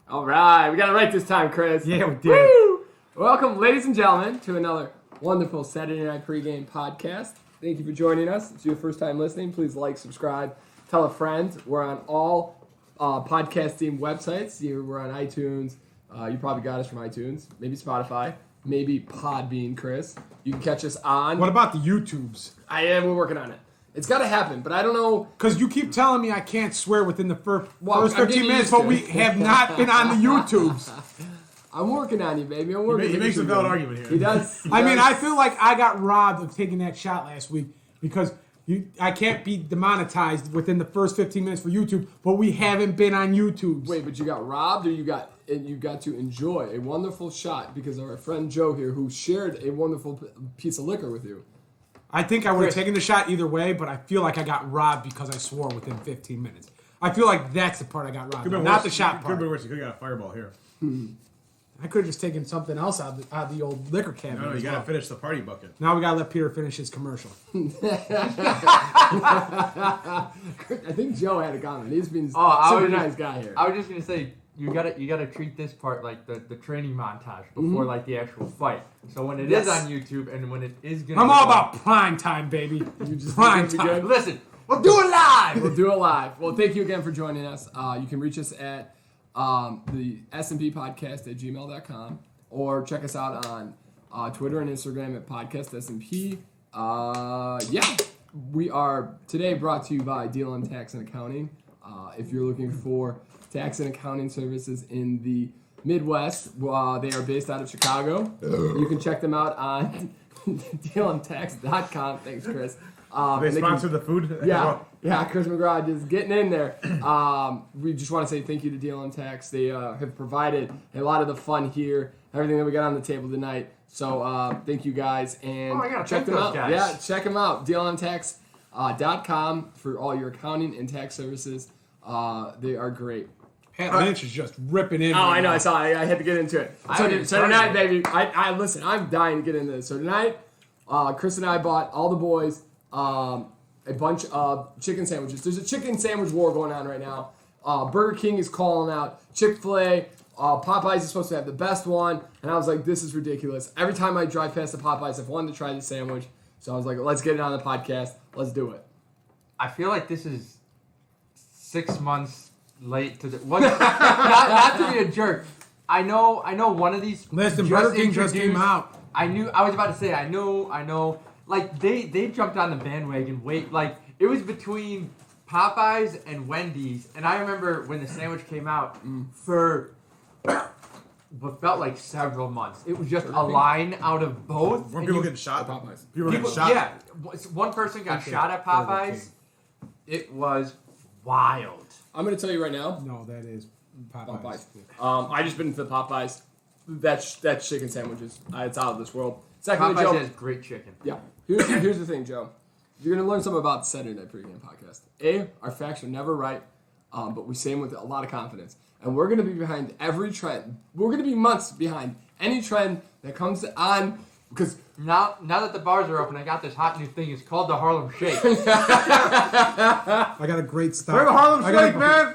All right, we got it right this time, Chris. Yeah, we did. Woo! Welcome, ladies and gentlemen, to another wonderful Saturday Night Pregame podcast. Thank you for joining us. If it's your first time listening, please like, subscribe, tell a friend. We're on all podcasting websites. We're on iTunes. You probably got us from iTunes, maybe Spotify, maybe Podbean, Chris. You can catch us on. What about the YouTubes? We're working on it. It's got to happen, but I don't know. Because you keep telling me I can't swear within the first I'm 15 getting minutes, used to but we it. have not been on the YouTubes. I'm working on you, baby. I'm working. He makes a valid argument here. He does. I mean, I feel like I got robbed of taking that shot last week because I can't be demonetized within the first 15 minutes for YouTube, but we haven't been on YouTube. Wait, but you got robbed, or you got to enjoy a wonderful shot because of our friend Joe here, who shared a wonderful piece of liquor with you. I think I would have taken the shot either way, but I feel like I got robbed because I swore within 15 minutes. I feel like that's the part I got robbed, not the shot part. Could be worse. You could have got a fireball here. I could have just taken something else out of the old liquor cabinet. No, you got to finish the party bucket. Now we got to let Peter finish his commercial. I think Joe had a comment. He's been super nice guy here. I was just gonna say you gotta treat this part like the training montage before like the actual fight. So when it is on YouTube and when it is gonna, I'm all about prime time, baby. You just Prime think it'll be time. good? Listen, we'll do it live. We'll do it live. Well, thank you again for joining us. You can reach us at the S&P podcast at gmail.com or check us out on Twitter and Instagram at podcast S&P. We are today brought to you by Deal on Tax and Accounting. If you're looking for tax and accounting services in the Midwest, they are based out of Chicago. You can check them out on dealontax.com. Thanks, Chris. They sponsor the food? Yeah, Chris McGraw just getting in there. We just want to say thank you to Deal on Tax. They have provided a lot of the fun here, everything that we got on the table tonight. So thank you guys, and check them out. Guys. Yeah, check them out. DealOnTax.com for all your accounting and tax services. They are great. Pat Lynch is just ripping in. Oh, I know. I saw. I had to get into it. So tonight, baby, I listen. I'm dying to get into this. So tonight, Chris and I bought all the boys a bunch of chicken sandwiches. There's a chicken sandwich war going on right now. Burger King is calling out Chick-fil-A. Popeyes is supposed to have the best one, and I was like, this is ridiculous. Every time I drive past the Popeyes, I've wanted to try the sandwich. So I was like, let's get it on the podcast. Let's do it. I feel like this is 6 months late to the. Not to be a jerk. I know. One of these. Listen, Burger King just came out. I was about to say. I know. Like they jumped on the bandwagon. Like it was between Popeyes and Wendy's, and I remember when the sandwich came out for what felt like several months. It was just a line out of both. Weren't people getting shot? Popeyes. People were getting shot? Yeah, one person got shot at Popeyes. It was wild. I'm going to tell you right now. No, that is Popeyes. I just been to the Popeyes. That chicken sandwiches. It's out of this world. Secondly, Popeyes Joe, has great chicken. Yeah. Here's the thing, Joe. You're going to learn something about the Saturday Night Pregame podcast. Our facts are never right, but we say them with a lot of confidence. And we're going to be behind every trend. We're going to be months behind any trend that comes on. Because now that the bars are open, I got this hot new thing. It's called the Harlem Shake. I got a great stock. We're the Harlem Shake, man!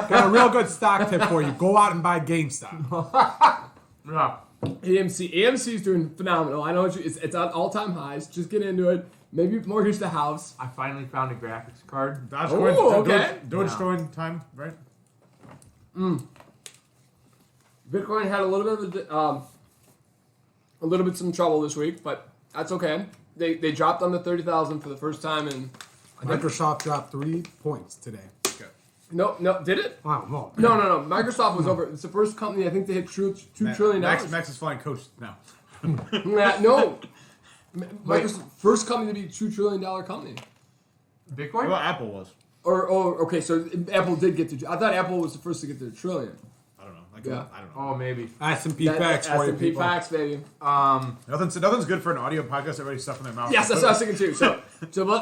Got a real good stock tip for you. Go out and buy GameStop. Yeah. AMC is doing phenomenal. I know it's at all-time highs. Just get into it. Maybe mortgage the house. I finally found a graphics card. Okay. Dogecoin time, right? Bitcoin had a little bit some trouble this week, but that's okay. They dropped under 30,000 for the first time in. Microsoft dropped 3 points today. Okay. No, did it? Wow, no. No. Microsoft was over. It's the first company I think they hit $2 trillion. Max is flying coach now. No. Microsoft, first company to be $2 trillion company. Bitcoin? Well, Apple was. Okay, so Apple did get to. I thought Apple was the first to get to $1 trillion. I don't know. Yeah. I don't know. Oh, maybe. S&P facts for you S&P people. facts, baby. Nothing's good for an audio podcast. Everybody's stuffing their mouth. Yes, that's what I was thinking too. So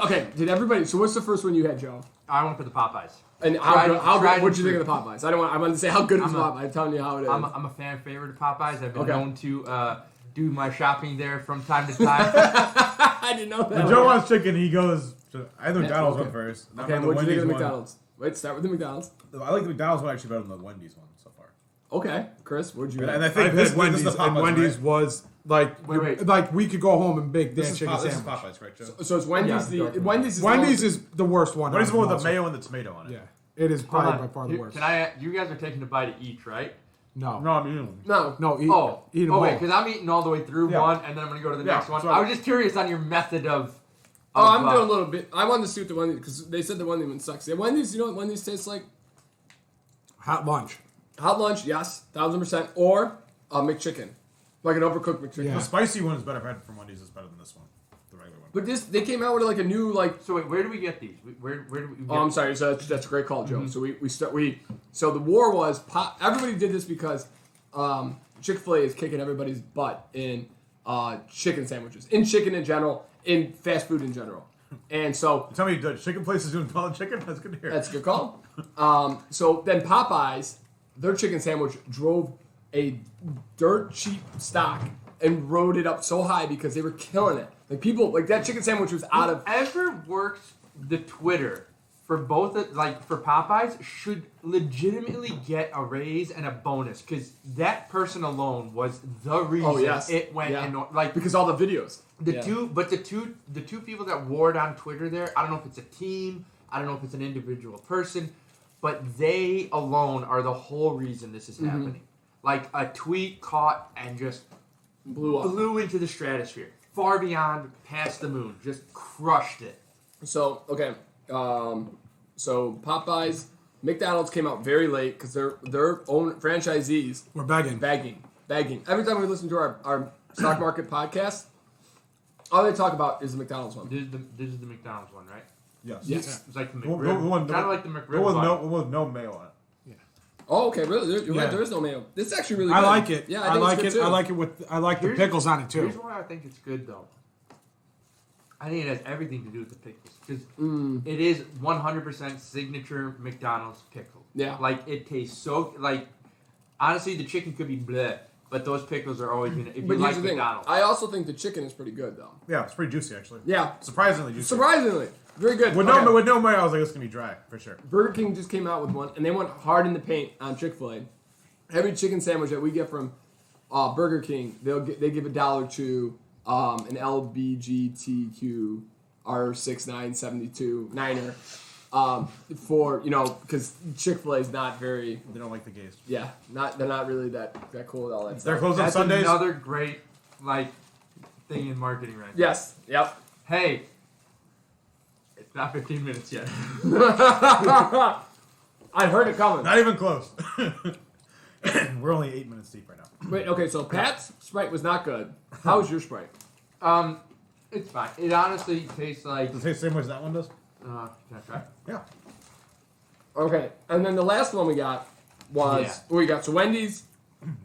okay, did everybody? So what's the first one you had, Joe? I went for the Popeyes. And how good? What'd you think of the Popeyes? I wanted to say how good is Popeyes. I'm telling you how it is. I'm a fan favorite of Popeyes. I've been known to do my shopping there from time to time. I didn't know that. When Joe wants chicken, he goes to. I think McDonald's went first. Okay, what'd you think of McDonald's? Wait, start with the McDonald's. I like the McDonald's one actually better than the Wendy's one so far. Okay, Chris, what'd you? And I I think think this Wendy's, is the and Popeyes, Wendy's right? was like, Wait. like we could go home and bake that This is chicken Popeyes, sandwich. right, Joe? So it's Wendy's. Yeah, Wendy's Wendy's is the worst one. Wendy's the one with the also. mayo and the tomato on it. Yeah, it is Hold probably on. by far the worst. Can I? You guys are taking a bite of each, right? No, No, I mean, no. eat, Oh, eat them oh all. wait, because I'm eating all the way through Yeah. one, and then I'm gonna go to the Yeah, next one. so- I was just curious on your method of. Oh, I'm doing a little bit. I wanted to see what the Wendy's because they said the Wendy's one sucks. Yeah, Wendy's. You know what Wendy's tastes like? Hot lunch. Hot lunch, yes, 1000%, or a McChicken, like an overcooked McChicken. Yeah. the spicy one is better. I've had from Wendy's. Is better than this one, the regular one. But they came out with like a new like. So wait, where do we get these? Where do we? Get Oh, I'm sorry. So that's a great call, Joe. So so the war was everybody did this because Chick-fil-A is kicking everybody's butt in chicken sandwiches, in chicken in general, in fast food in general, and so Tell me, the chicken place is doing well chicken? That's good to hear. that's a good call. So then Popeyes, their chicken sandwich drove a dirt cheap stock and rode it up so high because they were killing it. Like people, like that chicken sandwich was out of. Whoever works the Twitter for both, for Popeyes, should legitimately get a raise and a bonus because that person alone was the reason it went because all the videos. the two people that wore it on Twitter there. I don't know if it's a team. I don't know if it's an individual person, but they alone are the whole reason this is happening. Like a tweet caught and just blew into the stratosphere, far beyond past the moon, just crushed it. So okay, so Popeyes, McDonald's came out very late because their own franchisees We're begging. bagging. Every time we listen to our stock market podcast, all they talk about is the McDonald's one. This is the McDonald's one, right? Yes. Yes. It's like the The McRib. one- Kind of like the McRib. One with no mayo on it. Oh, okay, really? You're Yeah. right. There is no mayo. This is actually really good. I like it. Yeah, I think like it's it. good too. I like it with. I like the Here's- pickles on it Here's too. why I think it's good, though. I think it has everything to do with the pickles. Because Mm. it is 100% signature McDonald's pickle. Yeah. Like, it tastes so... Like, honestly, the chicken could be bleh, but those pickles are always going to... If But you here's like the thing. McDonald's. I also think the chicken is pretty good, though. Yeah, it's pretty juicy actually. Yeah. Surprisingly juicy. Surprisingly. Very good. With Okay. no mayo, I was like, it's gonna be dry for sure. Burger King just came out with one, and they went hard in the paint on Chick-fil-A. Every chicken sandwich that we get from Burger King, they give $1 to an LBGTQ R6972 Niner for because Chick-fil-A is not very They don't like the gays. they're not really that cool with all that They're stuff. closed on That's Sundays. another great, thing in marketing right now. Yes. Yep. Hey, it's not 15 minutes yet. I heard it coming. Not even close. We're only 8 minutes deep right now. Wait. Okay. So Pat's Sprite was not good. How was your Sprite? It's fine. It honestly tastes like... Does it taste the same way as that one does? can I try? Yeah. Okay, and then the last one we got was so Wendy's.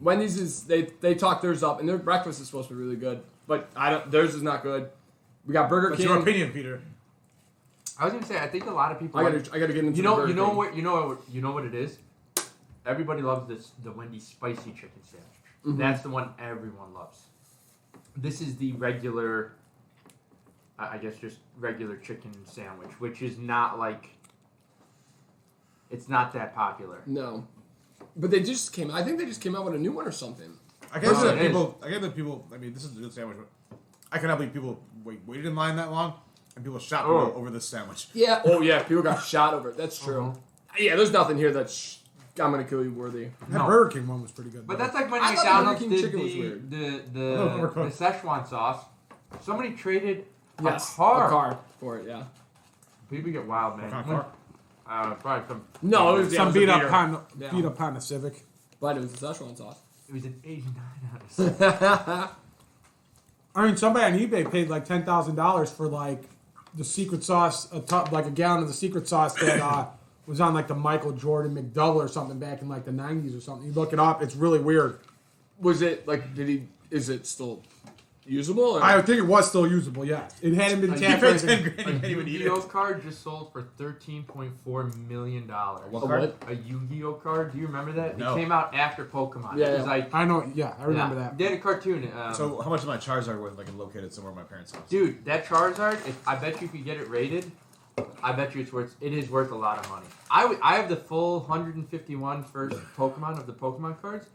Wendy's is they talked theirs up, and their breakfast is supposed to be really good, but theirs is not good. We got Burger What's King. your opinion, Peter? I was gonna say I think a lot of people. I gotta get into you the know Burger you know King. what you know what it is. Everybody loves the Wendy's spicy chicken sandwich. Mm-hmm. That's the one everyone loves. This is the regular. I guess just regular chicken sandwich, which is not like. It's not that popular. No, but they just came. I think they just came out with a new one or something. I guess it is. people. I mean, this is a good sandwich. But I cannot believe people waited in line that long, and people shot over this sandwich. Yeah. Oh yeah. People got shot over it. That's true. Uh-huh. Yeah. There's nothing here that's I'm gonna kill you worthy. That No. Burger King one was pretty good. But though. that's like when I thought the McDonald's Burger King did chicken was weird. the Szechuan sauce. Somebody traded Yes. a car. A car for it. Yeah. People get wild, man. What kind of car? Probably some. No, it was some it was beat a up beater. Honda, Yeah. beat up Honda Civic. But it was the Szechuan sauce. It was an 89 out of I mean, somebody on eBay paid like $10,000 for like the secret sauce, like a gallon of the secret sauce that was on like the Michael Jordan McDouble or something back in like the 90s or something. You look it up, it's really weird. Was it like? Is it still usable? Or? I think it was still usable. Yeah, it hadn't been You tapped. or paid 10 anything. grand, you can't even eat Yu-Gi-Oh it. card just sold for $13.4 million. What A card? what? A Yu-Gi-Oh card. Do you remember that? No. It came out after Pokemon. Yeah, It was yeah. like I know. Yeah, I remember that. They had a cartoon. So how much is my Charizard worth? Like located somewhere in my parents' house. Dude, that Charizard, I bet you could get it rated I bet you it is worth a lot of money. I have the full 151 first Pokemon of the Pokemon cards.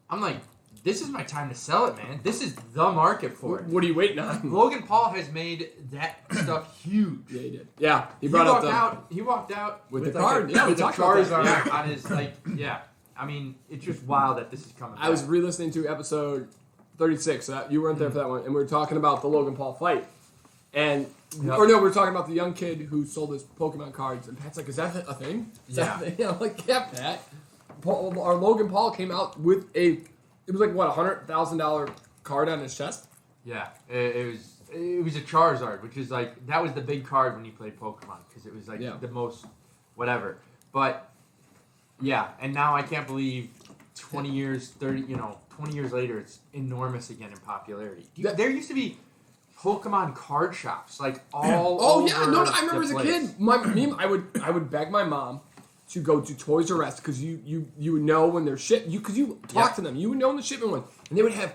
I'm like, this is my time to sell it, man. This is the market for it. What are you waiting on? Logan Paul has made that stuff huge. Yeah, he did. Yeah, He walked out with the like card. with the Charizard on his Yeah. I mean, it's just wild that this is coming back. I was re-listening to episode 36. So you weren't there for that one, and we were talking about the Logan Paul fight. And we were talking about the young kid who sold his Pokemon cards, and Pat's like, "Is that a thing?" Is that a thing? I'm like, "Yeah, Pat." Our Logan Paul came out with it was like what, $100,000 card on his chest. Yeah, it was a Charizard, which is like that was the big card when he played Pokemon because it was like the most whatever. But yeah, and now I can't believe 20 years later, it's enormous again in popularity. There used to be Pokemon card shops like all over I remember as a place. kid, I would beg my mom to go to Toys R Us because you would know when they're because you talk to them, you would know when the shipment went, and they would have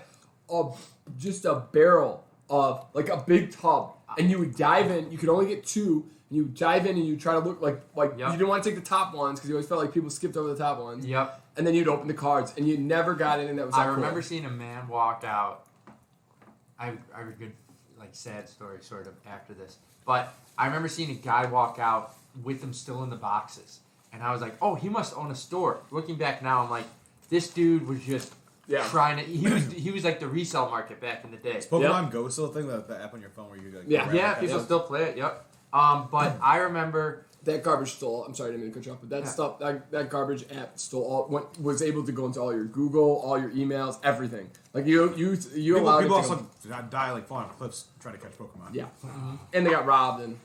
just a barrel of like a big tub, and you would dive in. You could only get 2. And you would dive in and you try to look like you didn't want to take the top ones because you always felt like people skipped over the top ones. Yep. And then you'd open the cards and you never got anything that was. I remember seeing a man walk out. I have a good sad story sort of after this, but I remember seeing a guy walk out with them still in the boxes, and I was like, oh, he must own a store. Looking back now, I'm like, this dude was just trying to. He was like the resale market back in the day. Is Pokemon Go still a thing? The app on your phone where you People still play it. Yep. But I remember that garbage stole. I'm sorry, I didn't mean to cut you off, but that stuff, that garbage app stole was able to go into all your Google, all your emails, everything. Like you allowed people it to also die like falling off cliffs trying to catch Pokemon. Yeah, and they got robbed and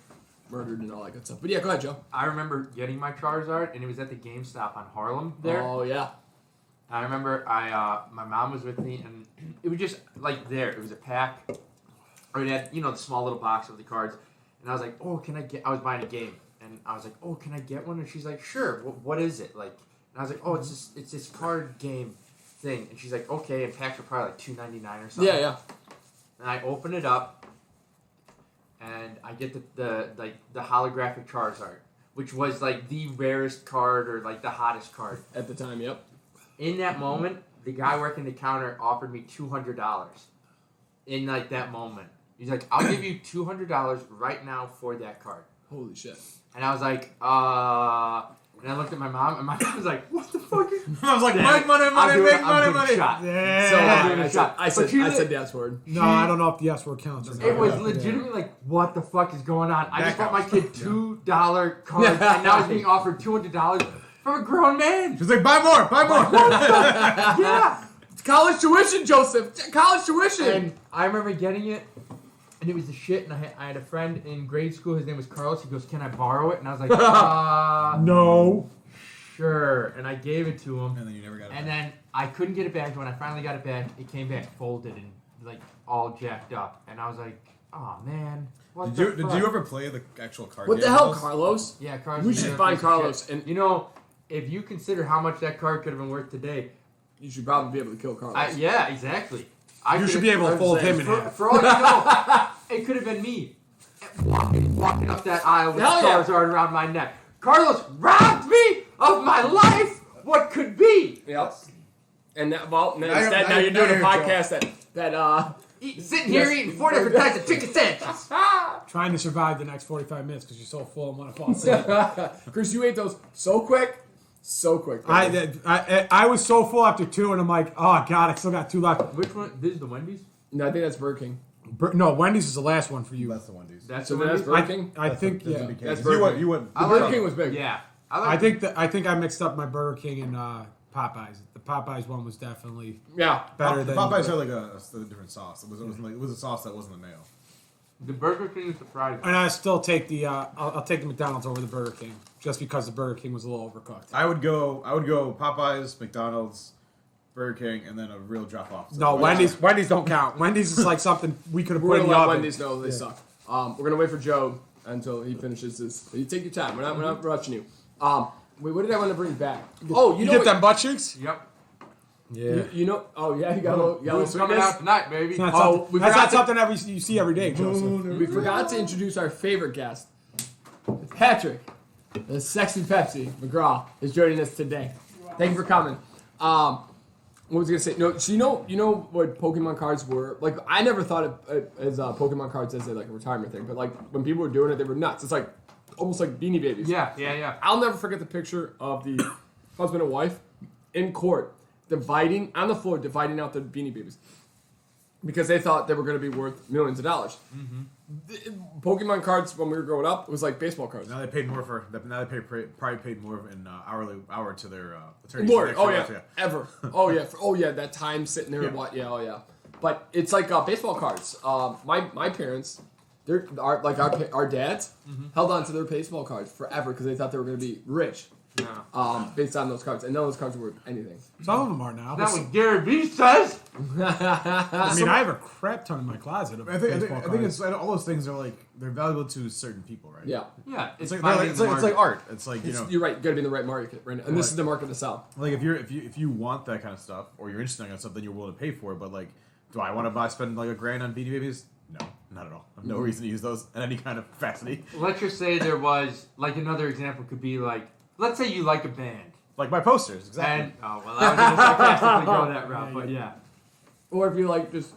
murdered and all that good stuff. But yeah, go ahead, Joe. I remember getting my Charizard, and it was at the GameStop on Harlem there. Oh yeah. I remember my mom was with me, and it was just like there. It was a pack, or it had the small little box of the cards. And I was like, oh, I was buying a game. And I was like, oh, can I get one? And she's like, sure. What is it? Like, and I was like, oh, it's this card game thing. And she's like, okay. And packs were probably like $2.99 or something. Yeah. And I open it up, and I get the holographic Charizard, which was like the rarest card or like the hottest card At the time, yep. In that moment, the guy working the counter offered me $200. In like that moment. He's like, I'll give you $200 right now for that card. Holy shit. And I was like, and I looked at my mom, and my mom was like, what the fuck? I was like, make money. Shot. Yeah. So I'm doing a shot. I said the S word. No, I don't know if the S word counts. Or not. It was legitimately like, what the fuck is going on? I just bought my kid $2 cards, and now he's being offered $200 from a grown man. She's like, buy more. Yeah. It's college tuition, Joseph. College tuition. And I remember getting it. And it was the shit, and I had a friend in grade school, his name was Carlos, he goes, can I borrow it? And I was like, no. Sure. And I gave it to him. And then you never got it And then I couldn't get it back. When I finally got it back, it came back folded and like all jacked up. And I was like, oh man. Did you ever play the actual card What game? the hell, Carlos? Yeah, Carlos. We should find Carlos. And if you consider how much that card could have been worth today. You should probably be able to kill Carlos. Yeah, exactly. You should be able to fold him in half. For all you know, it could have been me walking up that aisle with Charizard around my neck. Carlos robbed me of my life. What could be? Yep. And that, now you're doing a podcast sitting here eating 4 different types of chicken sandwiches. Trying to survive the next 45 minutes because you're so full and want to fall asleep. Chris, you ate those so quick. So quick. I was so full after 2, and I'm like, oh god, I still got 2 left. Which one? This is the Wendy's? No, I think that's Burger King. No, Wendy's is the last one for you. That's the Wendy's. That's Burger King. I think yeah. That's Burger King. You went. The Burger King was big. Yeah. I think I mixed up my Burger King and Popeyes. The Popeyes one was definitely better than Popeyes had like a different sauce. It was a sauce that wasn't a mayo. The Burger King is surprising. And I still take the I'll take the McDonald's over the Burger King just because the Burger King was a little overcooked. I would go Popeyes, McDonald's, Burger King, and then a real drop off. No, Wendy's don't count. Wendy's is like something we could have put We're in gonna the let oven. Wendy's know they suck. We're gonna wait for Joe until he finishes this. You take your time. We're not rushing you. Wait, what did I want to bring back? Oh, you dip them butt cheeks? Yep. Yeah. You know? Oh yeah, you got a little Who's coming out tonight, baby? It's not that's not something you see every day, Joseph. We forgot to introduce our favorite guest, Patrick, the sexy Pepsi McGraw, is joining us today. Thank you for coming. What was I gonna say? No, so you know what Pokemon cards were like? I never thought of as Pokemon cards as a retirement thing, but like when people were doing it, they were nuts. It's like almost like Beanie Babies. Yeah. I'll never forget the picture of the husband and wife in court dividing on the floor, dividing out the Beanie Babies because they thought they were going to be worth millions of dollars. Pokemon cards when we were growing up, it was like baseball cards. Now they paid more for. Now they probably paid more in hour to their attorneys. Lord, ever. Oh yeah, that time sitting there and what? Yeah, oh yeah. But it's like baseball cards. My parents, our dads held on to their baseball cards forever because they thought they were going to be rich. Yeah. Based on those cards, and none of those cards were worth anything. Some of them are now. That's what Gary Vee says. I mean, I have a crap ton in my closet of baseball I think it's all those things are like they're valuable to certain people, right? Yeah. It's It's like, like art. It's like You're right. You got to be in the right market right now, and this is the market to sell. like if you want that kind of stuff or you're interested in that kind of stuff, then you're willing to pay for it. But like, do I want to spend like $1,000 on Beanie Babies? No, not at all. I have no reason to use those in any kind of capacity. Let's just say there was like another example could be like, let's say you like a band. Like my posters, exactly. And I was gonna sarcastically go that route, but yeah. Or if you like just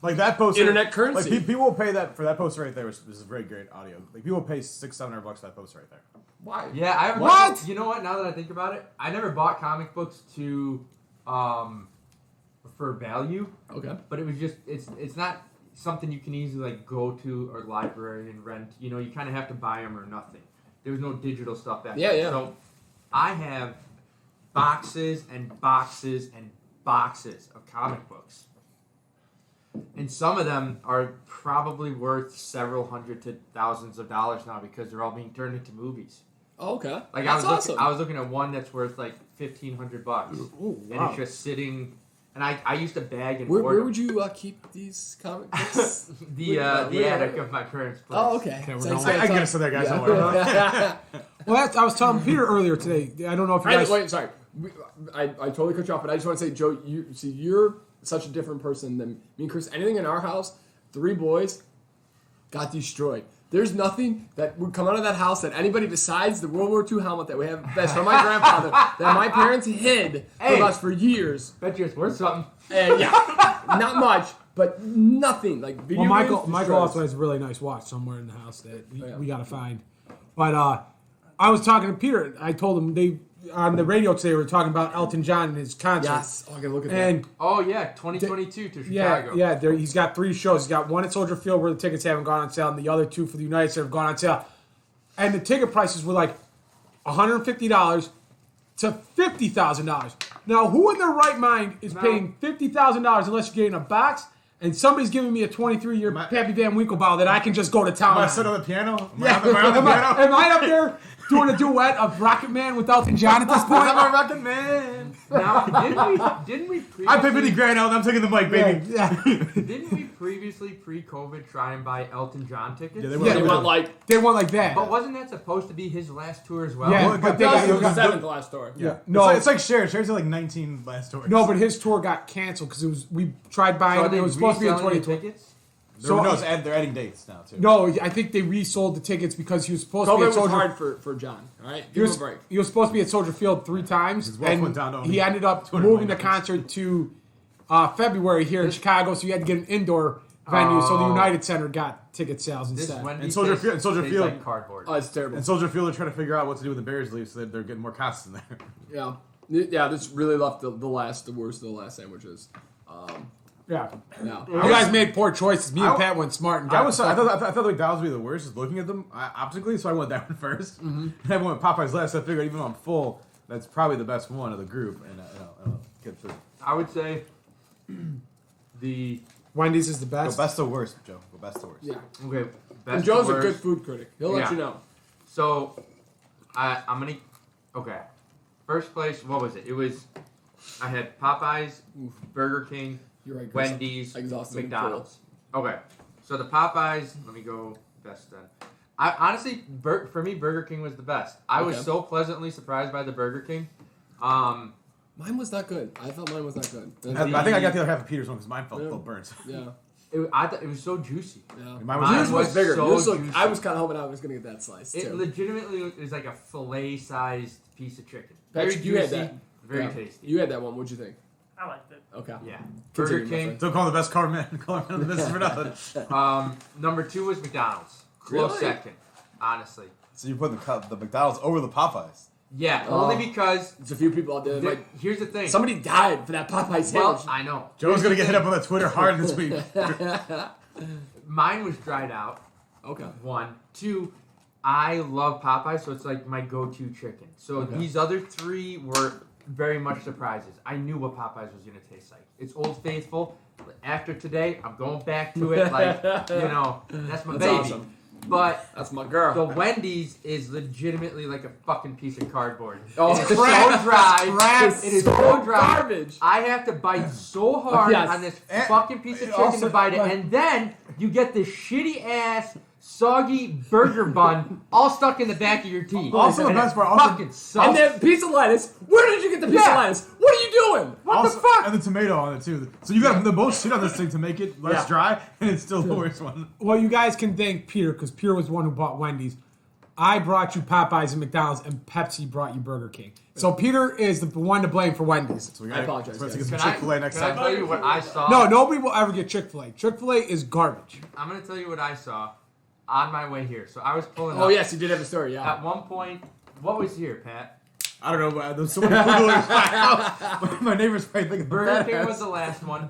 Like that poster, internet currency. Like people will pay that for that poster right there. Which is very great audio. Like people will pay $600-700 for that poster right there. Why? Yeah, I What? You know what? Now that I think about it, I never bought comic books to for value, Okay. but it was just it's not something you can easily like go to or library and rent. You know, you kind of have to buy them or nothing. There was no digital stuff back then. Yeah. So I have boxes and boxes and boxes of comic books. And some of them are probably worth several hundred to thousands of dollars now because they're all being turned into movies. Oh, okay. Like That's awesome. I was looking at one that's worth like $1,500. Ooh, And wow. it's just sitting. And I used to bag and Where order would you keep these comic books? the attic of my parents' place. Oh, okay. Okay, we're So- going- so- I can get us to that, guys. Yeah. Don't worry. Well, I was telling Peter earlier today. I don't know if you guys. Wait, sorry. I totally cut you off, but I just want to say, Joe, you're such a different person than me and Chris. Anything in our house, 3 boys got destroyed. There's nothing that would come out of that house that anybody besides the World War II helmet that we have that's from my grandfather that my parents hid from us for years. Bet you it's worth something. And not much, but nothing. Like video Well, games, Michael destroyed. also has a really nice watch somewhere in the house that Yeah. we got to find. But I was talking to Peter. I told him they on the radio today we were talking about Elton John and his concert. Yes. Oh, I gotta look at that. And Oh yeah, 2022 to Chicago. he's got 3 shows. He's got one at Soldier Field where the tickets haven't gone on sale, and the other 2 for the United Center have gone on sale. And the ticket prices were like $150 to $50,000. Now, who in their right mind is paying $50,000 unless you're getting a box and somebody's giving me a 23-year Pappy Van Winkle bottle that I can just go to town Am I on? sitting on the piano? Am Yeah. I on the piano? Am I up there doing a duet of Rocket Man with Elton John at this point? I'm a rockin' man. Now, didn't we previously, I paid $50,000 out. I'm taking the mic, baby. Yeah. didn't we previously pre-COVID try and buy Elton John tickets? Yeah, They Yeah, want like They want like that. But wasn't that supposed to be his last tour as well? Yeah, Well, but that was got- the 7th last tour. Yeah. No, No, it's like Cher. Cher's had like 19 last tours. no, but his tour got canceled because we tried buying So are it. they It was supposed to be in reselling the 2020. tickets? So they're adding dates now too. no, I think they resold the tickets because he was supposed to be COVID at was Soldier. hard for John. All right, He give him a was, break. he was supposed to be at Soldier Field 3 times, His wealth and went down to only he ended up $200 moving the million. concert to February here in Chicago, so you had to get an indoor venue. So the Oh. United Center got ticket sales This instead. Wendy And Soldier tastes- Field- and Soldier tastes Field- like cardboard. Oh, it's terrible. And Soldier Field are trying to figure out what to do with the Bears leave, so they're getting more costs in there. Yeah. This really left the worst of the last sandwiches. Yeah, No. you guys made poor choices. Me and I- Pat went smart and got. I thought the McDonald's would be the worst, just looking at them optically, so I went that one first. And I went with Popeyes last. I figured even though I'm full, that's probably the best one of the group, and get through. I would say the Wendy's is the Go best. best to worst, Joe. Go best to worst. Yeah. okay. And Best Joe's to a good worst. food critic. He'll let Yeah. you know. So, I'm gonna. Okay. First place. What was it? It was. I had Popeyes, Burger King, You're right, Chris. Wendy's, Exhausted. McDonald's. Okay. So the Popeyes. Let me go best then. I honestly, for me, Burger King was the best. I was Okay. so pleasantly surprised by the Burger King. Mine was not good. I thought mine was not good. I think I got the other half of Peter's one because mine felt Yeah. burnt. Yeah. I thought it was so juicy. Yeah. Mine Yours was bigger. so Yours looked, juicy. I was kind of hoping I was going to get that slice, It too. legitimately is like a fillet-sized piece of chicken. Patrick, Very you had juicy, that. very Yeah. tasty. You had that one. What'd you think? I liked it. Okay. Yeah. Continue, Burger my King. friend. Don't call him the best car man. Call him the business for nothing. Number 2 was McDonald's. Close Really? second, honestly. So you put the McDonald's over the Popeyes. Yeah, Oh. only because There's a few people out there that might... here's the thing. Somebody died for that Popeye sandwich. Well, I know. Joe's gonna get hit up on the Twitter hard this week. Mine was dried out. Okay. 1, 2. I love Popeyes, so it's like my go-to chicken. So Okay. these other 3 were very much surprises. I knew what Popeyes was gonna taste like. It's Old Faithful. After today, I'm going back to it. Like that's my That's baby. awesome. But That's my girl. the Wendy's is legitimately like a fucking piece of cardboard. Oh, It is so dry. Crap. It is so dry. Garbage. I have to bite so hard Yes. on this And fucking piece of it chicken also- to bite it, like- and then you get this shitty ass, soggy burger bun all stuck in the back of your teeth. Also, the And best it part, also- fucking sucks. And that piece of lettuce. Where did you get the piece Yeah. of lettuce? What are you doing? What Also- the fuck? And the tomato on it too. So you got the most shit on this thing to make it less Yeah. dry, and it's still the worst one. Well, you guys can thank Peter because Peter was the one who bought Wendy's. I brought you Popeyes and McDonald's, and Pepsi brought you Burger King. So Peter is the one to blame for Wendy's. So we I apologize, Let's guys. get Can some I, Chick-fil-A next can I time. tell you what I saw? No, nobody will ever get Chick-fil-A. Chick-fil-A is garbage. I'm going to tell you what I saw on my way here. So I was pulling Oh, up. yes, you did have a story, yeah. At one point, what was here, Pat? I don't know, but there's so many food deliveries in my house. My neighbors probably think Burger King was the last one.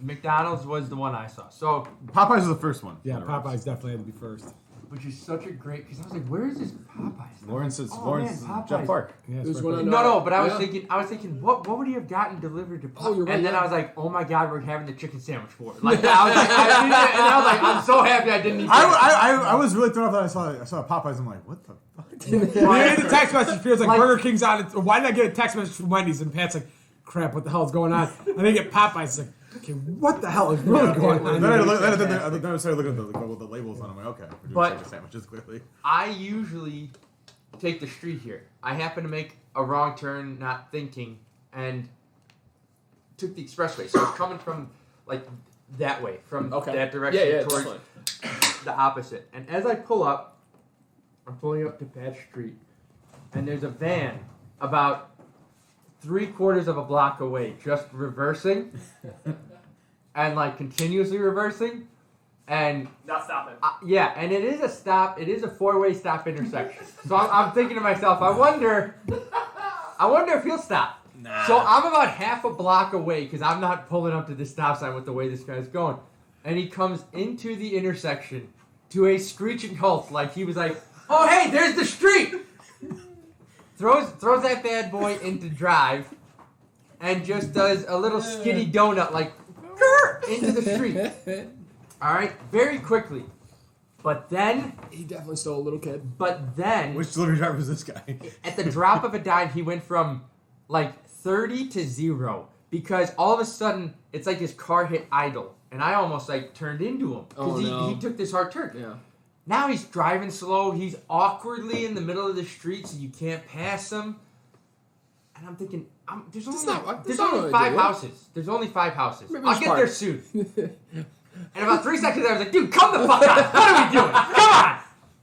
McDonald's was the one I saw. So, Popeyes was the first one. Yeah, Popeyes definitely had to be first. which is such a great, because I was like, where is this Popeyes? Lawrence is Oh, Lawrence man, Popeyes. Jeff Park. Yeah, There's it's one perfect. on- No, but I was Yeah. thinking, what would he have gotten delivered to Popeyes? Oh, you're right, And then yeah. I was like, oh my god, we're having the chicken sandwich for it. Like, I was like, and I was like, I'm so happy I didn't eat that. I was really thrown off that I saw Popeyes. I'm like, what the fuck? We get the text message. Peter's like, Like- Burger King's on it. Why did I get a text message from Wendy's? And Pat's like, crap, what the hell is going on? And they get Popeyes. It's like, okay, what the hell is really going on? Then I, here? then I started looking at the labels on them. I'm like, okay, we're doing But- chicken sandwiches clearly. I usually take the street here. I happen to make a wrong turn, not thinking, and took the expressway. So I was coming from like that way, from Okay. that direction Yeah, towards definitely. the opposite. And as I pull up, I'm pulling up to Patch Street, and there's a van about 3/4 of a block away, just reversing, and like continuously reversing, and Not stopping. yeah, and it is a stop. It is a 4-way stop intersection. So I'm thinking to myself, I wonder if he'll stop. So I'm about half a block away because I'm not pulling up to the stop sign with the way this guy's going, and he comes into the intersection to a screeching halt, like he was like, "Oh hey, there's the street." Throws that bad boy into drive, and just does a little skinny donut like into the street. All right, very quickly. But then, He definitely stole a little kid. Which delivery driver was this guy? at the drop of a dime, he went from like 30 to 0 because all of a sudden it's like his car hit idle, and I almost like turned into him because Oh, no. he took this hard turn. Yeah. Now he's driving slow. He's awkwardly in the middle of the street, so you can't pass him. And I'm thinking, there's only, that's not what I five do. houses. There's only 5 houses. Maybe I'll there's get park. there soon. And about 3 seconds later, I was like, dude, come the fuck on. What are we doing? Come on.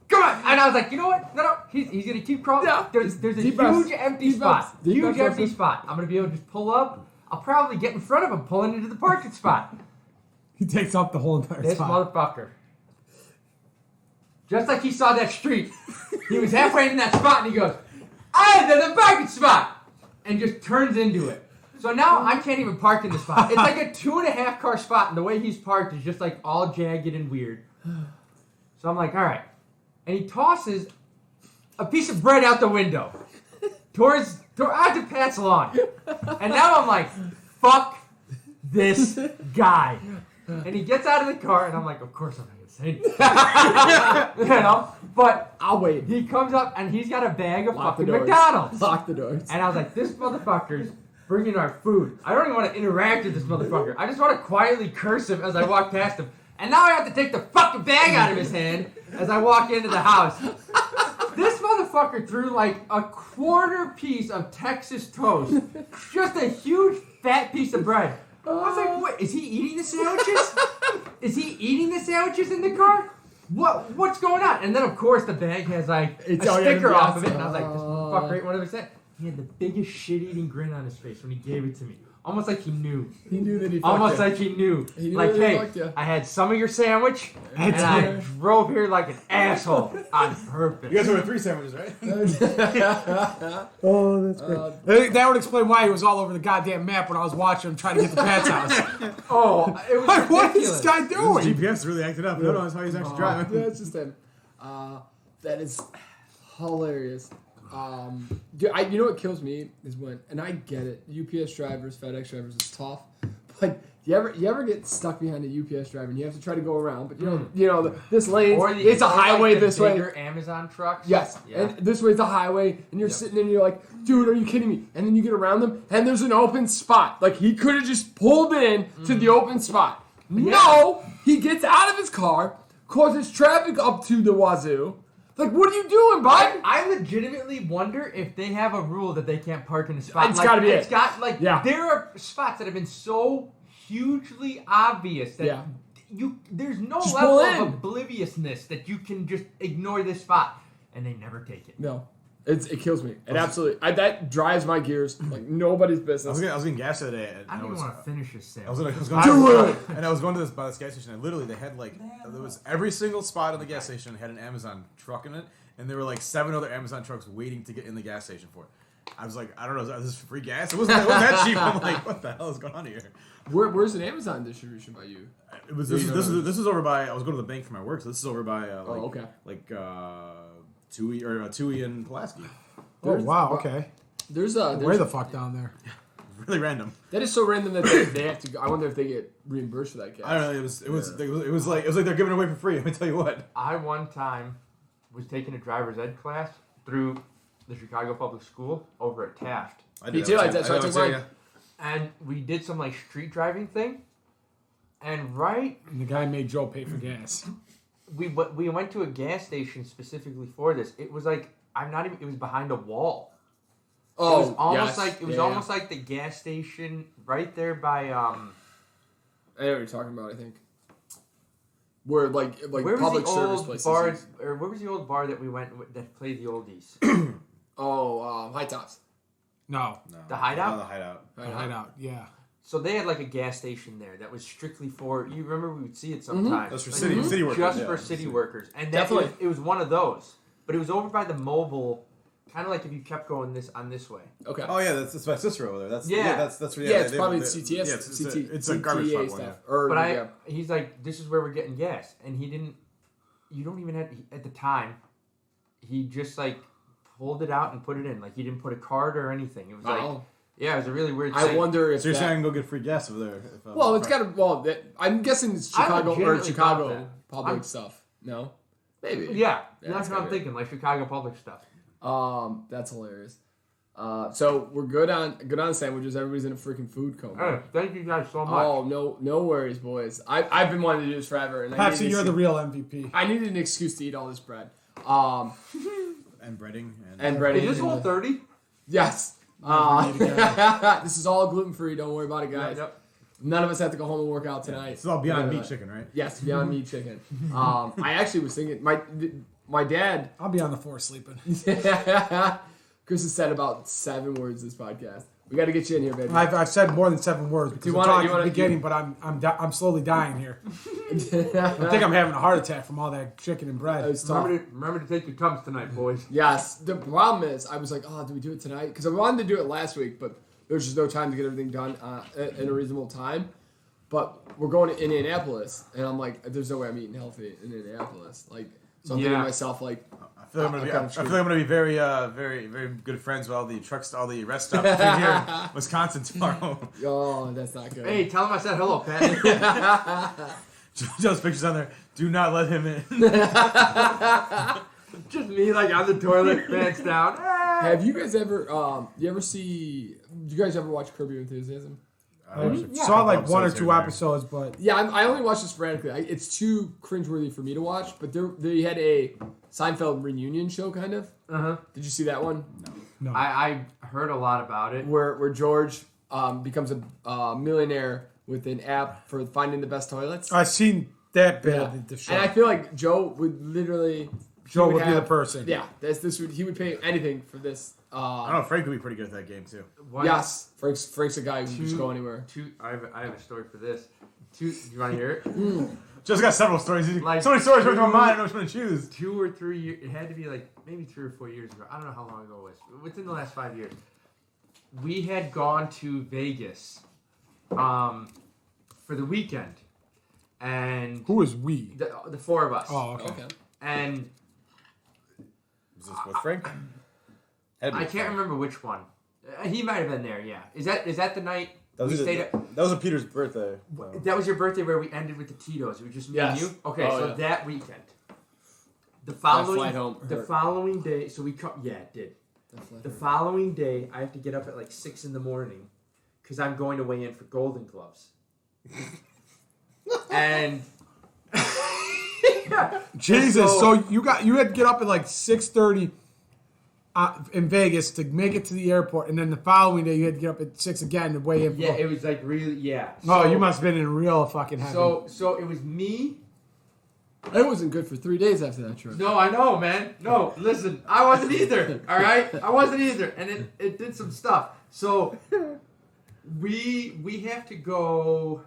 Come on. And I was like, you know what? No. He's going to keep crawling. Yeah. There's a Deep huge breaths. empty Deep spot. breaths. Deep Huge breaths, empty breaths. spot. I'm going to be able to just pull up. I'll probably get in front of him pulling into the parking spot. He takes up the whole entire This spot. motherfucker. Just like he saw that street, he was halfway in that spot and he goes, "Hey, there's a parking spot!" And just turns into it. So now I can't even park in the spot. It's like a 2.5 car spot, and the way he's parked is just like all jagged and weird. So I'm like, all right. And he tosses a piece of bread out the window towards onto Pat's lawn. And now I'm like, fuck this guy. And he gets out of the car, and I'm like, of course I'm not going to say anything. You know? But I'll wait. he comes up, and he's got a bag of Lock the fucking doors. McDonald's. Lock the doors. And I was like, this motherfucker's bringing our food. I don't even want to interact with this motherfucker. I just want to quietly curse him as I walk past him. And now I have to take the fucking bag out of his hand as I walk into the house. This motherfucker threw like a 1/4 piece of Texas toast. Just a huge fat piece of bread. I was like, what? Is he eating the sandwiches? is he eating the sandwiches in the car? What's going on? And then of course the bag has like a sticker off of it, and I was like, this motherfucker ate one of his sandwiches. He had the biggest shit-eating grin on his face when he gave it to me. Almost like he knew. He knew that he fucked Almost you. like he knew. He knew like, that he hey, fucked you. I had some of your sandwich, and I drove here like an asshole on purpose. You guys ordered 3 sandwiches, right? Oh, that's great. That would explain why he was all over the goddamn map when I was watching him trying to get to Pat's house. Oh, it was Like, what is ridiculous. this guy doing? GPS really acted up. No, that's how he's actually driving. Yeah, it's just him. That is hilarious. Dude, you know what kills me is when, and I get it, UPS drivers, FedEx drivers is tough, but you ever get stuck behind a UPS driver and you have to try to go around, but this lane, it's a highway like the this way. bigger Amazon trucks. Yes, Yeah. and this way it's a highway, and you're sitting there and you're like, dude, are you kidding me? And then you get around them, and there's an open spot. Like, he could have just pulled in to the open spot. No, he gets out of his car, causes traffic up to the wazoo. Like, what are you doing, bud? I legitimately wonder if they have a rule that they can't park in a spot. It's gotta be It's it. got, like, Yeah. there are spots that have been so hugely obvious that there's no Just level pull of in. obliviousness that you can just ignore this spot, and they never take it. No. It kills me. It absolutely, that drives my gears like nobody's I business. was getting gas the other day, and I don't even want to finish this I was sale. going and I was going to by this gas station, and literally they had there was every single spot in the gas station had an Amazon truck in it, and there were like 7 other Amazon trucks waiting to get in the gas station for it. I was like, I don't know, is this free gas? It wasn't that cheap. I'm like, what the hell is going on here? Where's an Amazon distribution by you? It was this is over by. I was going to the bank for my work, so this is over by Tui and Pulaski. Oh, wow, okay. There's Where the fuck down there? Really random. That is so random that they have to go. I wonder if they get reimbursed for that gas. I don't know. It was like they're giving it away for free. Let me tell you what. I one time was taking a driver's ed class through the Chicago Public School over at Taft. Me too. I took mine. And we did some like street driving thing. And And the guy made Joe pay for gas. we went to a gas station specifically for this. It was like it was behind a wall. Oh, it was almost yes. like almost like the gas station right there by I know what you're talking about. I think where like where public was the service old places. bar, or where was the old bar that we went that played the oldies? High tops. No. The Hideout? No, the hideout. Hideout, yeah. So they had like a gas station there that was strictly for. You remember we would see it sometimes. That's for Like, city workers. just yeah. for city workers, and that Definitely. it was one of those. But it was over by the mobile, kind of like if you kept going this way. Okay. Oh yeah, that's my sister over there. That's Yeah. that's It's probably CTS. Yeah, it's a garbage truck one. stuff. Yeah. Or, But he's like, this is where we're getting gas, and he didn't. You don't even have at the time. He just like pulled it out and put it in. Like he didn't put a card or anything. It was like, yeah, it was a really weird thing. I wonder if So you're saying I can go get free gas over there? Well, it's got to. I'm guessing it's Chicago legitimately thought that. public stuff. No, maybe. Yeah, Yeah, that's what I'm good. thinking. Like Chicago public stuff. That's hilarious. So we're good on sandwiches. Everybody's in a freaking food coma. Hey, thank you guys so much. Oh no worries, boys. I've been wanting to do this forever, and Pepsi, you're the real MVP. I needed an excuse to eat all this bread. And breading And bread. Is this whole 30? Yes. This is all gluten free. Don't worry about it, guys. Yep. None of us have to go home and work out tonight. It's all Beyond Yeah. Meat chicken, right? Yes, Beyond Meat chicken. I actually was thinking my dad. I'll be on the floor sleeping. Chris has said about 7 words this podcast. We got to get you in here, baby. I've said more than 7 words because you I wanna- talked you at the wanna- beginning, but I'm slowly dying here. I think I'm having a heart attack from all that chicken and bread. It's tough. Remember to take your Tums tonight, boys. Yes. The problem is, I was like, do we do it tonight? Because I wanted to do it last week, but there's just no time to get everything done in a reasonable time. But we're going to Indianapolis, and I'm like, there's no way I'm eating healthy in Indianapolis. Like, so I'm thinking to myself, like, I feel like I'm gonna be very, very good friends with all the rest stops between here in Wisconsin tomorrow. oh, that's not good. Hey, tell him I said hello, Pat. Joe's pictures on there. Do not let him in. Just me, like, on the toilet, pants down. Have you guys ever, do you guys ever watch Curb Your Enthusiasm? I Saw like 1 or 2 episodes, but Yeah, I only watch it sporadically. It's too cringeworthy for me to watch, but they had a Seinfeld reunion show, kind of. Uh-huh. Did you see that one? no. I heard a lot about it. Where George becomes a millionaire with an app for finding the best toilets. I seen that bit Yeah. of the show. And I feel like Joe would literally. Joe would be the person. Yeah, he would pay anything for this. I don't know. Frank would be pretty good at that game too. Yes, Frank's a guy who can just go anywhere. I have a story for this. You want to hear it? Joe's got several stories. Like, so many stories running through my mind. I don't know which one to choose. 2 or 3 years. It had to be like maybe 3 or 4 years ago. I don't know how long ago it was. Within the last 5 years, we had gone to Vegas, for the weekend, and Who is we? the 4 of us. Oh, okay. And Was this with Frank? I can't remember which one. He might have been there. Yeah. Is that the night That was, that was a Peter's birthday. So. That was your birthday where we ended with the Tito's. It was just me and you. Okay, that weekend. The following day. So we come. Yeah, it did. The following day, I have to get up at like 6 in the morning because I'm going to weigh in for Golden Gloves. And Jesus, so you had to get up at like 6:30 in Vegas to make it to the airport, and then the following day you had to get up at 6 again to weigh in. Yeah, it was like really So, oh, you must have been in real fucking heavy. So it was me. It wasn't good for 3 days after that trip. No, I know, man. No, listen, I wasn't either. All right, I wasn't either, and it did some stuff. So we have to go.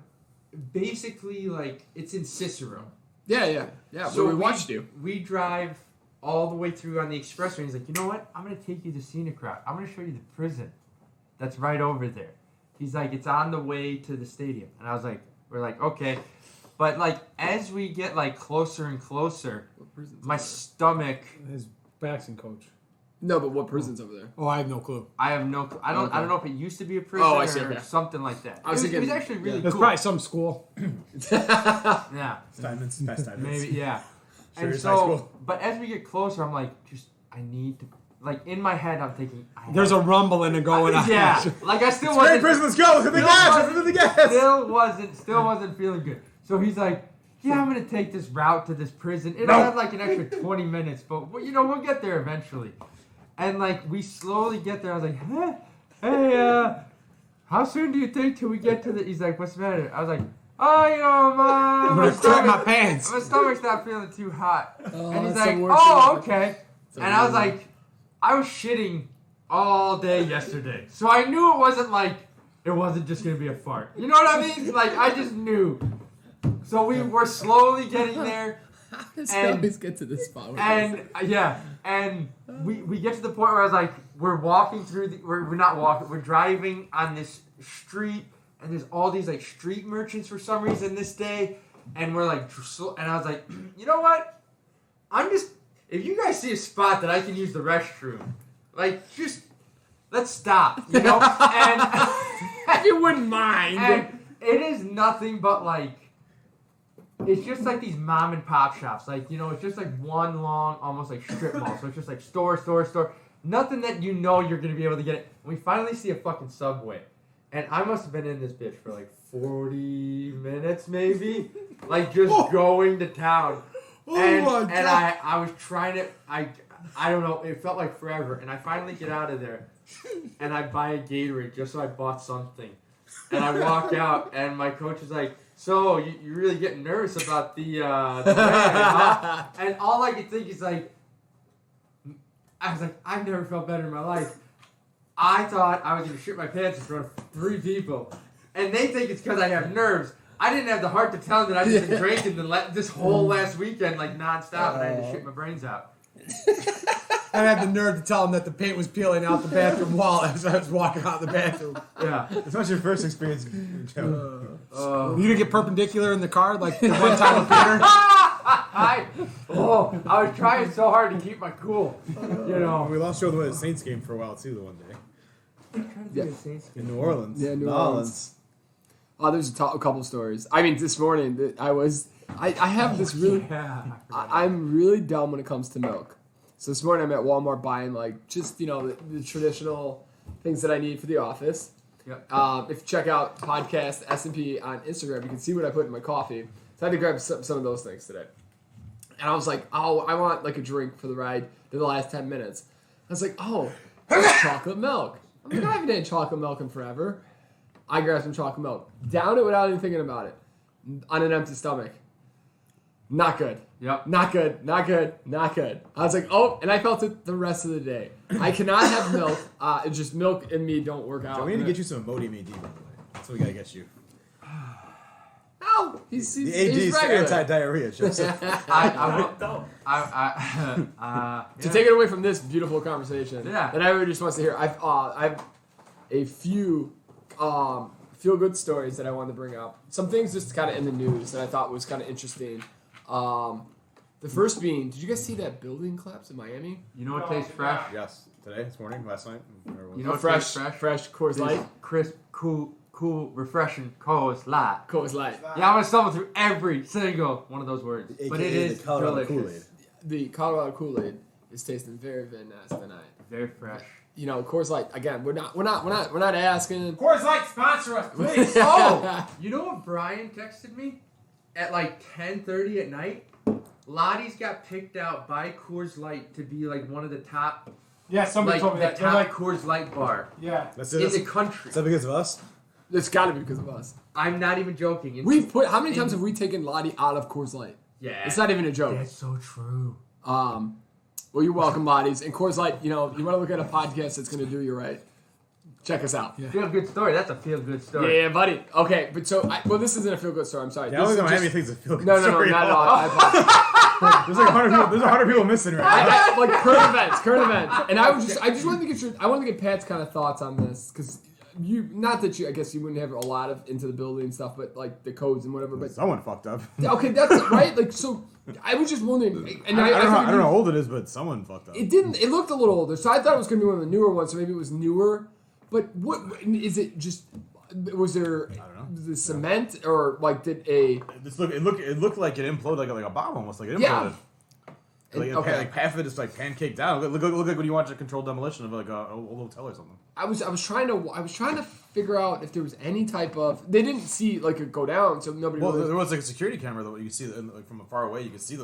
Basically, like it's in Cicero. Yeah. So we watched you. We drive all the way through on the expressway. He's like, you know what? I'm gonna take you to scenic route. I'm gonna show you the prison that's right over there. He's like, it's on the way to the stadium, and I was like, we're like, okay. But like as we get like closer and closer, my stomach. His boxing coach. No, but what prison's over there? Oh, I have no clue. I have no. I don't know if it used to be a prison or something like that. It was actually really cool. It's probably some school. Yeah. Steinman's. Maybe yeah. Sure, and so, but as we get closer, I'm like, I need to. Like in my head, I'm thinking. There's a rumbling going on. Yeah. Like I still wasn't. Prison, let's go. Look at the gas. Look at the gas. Still wasn't feeling good. So he's like, yeah, I'm gonna take this route to this prison. It'll have like an extra 20 minutes, but we'll get there eventually. And like we slowly get there. I was like, hey, how soon do you think till we get to the? He's like, what's the matter? I was like, oh, I'm gonna crap my pants. My stomach's not feeling too hot. And he's like, okay. And I was like, I was shitting all day yesterday, so I knew it wasn't just gonna be a fart. You know what I mean? Like I just knew. So we were slowly getting there. How does he always get to this spot? And we get to the point where I was like, we're walking through we're not walking, we're driving on this street, and there's all these like street merchants for some reason this day, and we're like, and I was like, you know what? If you guys see a spot that I can use the restroom, like just let's stop, you know? And if you wouldn't mind. And it is nothing but like. It's just like these mom and pop shops. Like, you know, it's just like one long, almost like strip mall. So it's just like store. Nothing that you know you're going to be able to get it. We finally see a fucking Subway. And I must have been in this bitch for like 40 minutes maybe. Like just going to town. And I was trying to, I don't know, it felt like forever. And I finally get out of there. And I buy a Gatorade just so I bought something. And I walk out and my coach is like, so you're really getting nervous about the band, huh? And all I could think is like, I was like, I've never felt better in my life. I thought I was gonna shit my pants in front of 3 people, and they think it's because I have nerves. I didn't have the heart to tell them that I just been drinking this whole last weekend like nonstop, and I had to shit my brains out. I had the nerve to tell him that the paint was peeling out the bathroom wall as I was walking out the bathroom. Yeah. It's not your first experience, Joe. You didn't get perpendicular in the car like the one time with Peter? I was trying so hard to keep my cool. You know. We lost Joe the Saints game for a while too the one day. In New Orleans. Yeah, New Orleans. Oh, there's a couple stories. I mean, this morning I have this really. I'm really dumb when it comes to milk. So this morning I'm at Walmart buying like just the traditional things that I need for the office. Yep. If you check out podcast S&P on Instagram, you can see what I put in my coffee. So I had to grab some of those things today. And I was like, oh, I want like a drink for the ride in the last 10 minutes. I was like, oh, there's chocolate milk. I'm like, I haven't had chocolate milk in forever. I grabbed some chocolate milk. Down it without even thinking about it. On an empty stomach. Not good. Yep. Not good. Not good. Not good. I was like, oh, and I felt it the rest of the day. I cannot have milk. It's just milk and me don't work out. We need to get you some Morty by the way. That's what we gotta get you. No, he's The AD's for regular. anti-diarrhea, Joseph. To take it away from this beautiful conversation that everybody just wants to hear, I've a few feel-good stories that I wanted to bring up. Some things just kind of in the news that I thought was kind of interesting. The first being, did you guys see that building collapse in Miami? You know what tastes fresh? Yes. Today, this morning, last night. You know what fresh, tastes fresh Coors Light. Crisp, cool, refreshing Coors Light. Coors Light. Yeah, I'm gonna stumble through every single one of those words, but it is the Colorado delicious. Kool-Aid. The Colorado Kool-Aid is tasting very, very nice tonight. Very fresh. You know, Coors Light. Again, we're not asking. Coors Light, sponsor us, please. Oh, you know what Brian texted me at like 10:30 at night? Lottie's got picked out by Coors Light to be like one of the top, Yeah, somebody told me the that. They're top like, Coors Light bar yeah. That's in it. the country. Is that because of us? It's got to be because of us. I'm not even joking. We've put how many times have we taken Lottie out of Coors Light? Yeah, It's not even a joke. That's so true. Well, you're welcome, Lotties. And Coors Light, you know, you want to look at a podcast that's going to do you right. Check us out. Feel good story. That's a feel good story. Yeah, buddy. Okay, but so this isn't a feel good story. I'm sorry. Yeah, I don't This think is Miami just- thinks it's a feel good No, story. not at all. I apologize. There's like 100 people. There's 100 people missing right now. Like current events. And I just wanted to get I wanted to get Pat's kind of thoughts on this because I guess you wouldn't have a lot of into the building stuff, but like the codes and whatever. But Someone fucked up. okay, that's right. Like so, I was just wondering. And I don't know how know. old it is, but someone fucked up. It didn't. It looked a little older, so I thought it was going to be one of the newer ones. So maybe it was newer. But what is it? Just was there? I don't know. The cement or like did a? It looked like it imploded like a bomb almost. Like it imploded. Yeah. Like, Okay. like half of it just like pancaked down. Look like when you watch a controlled demolition of like a old hotel or something. I was trying to figure out if there was any type of. They didn't see like it go down, so nobody. Well, really there was like a security camera that you could see like from far away. You could see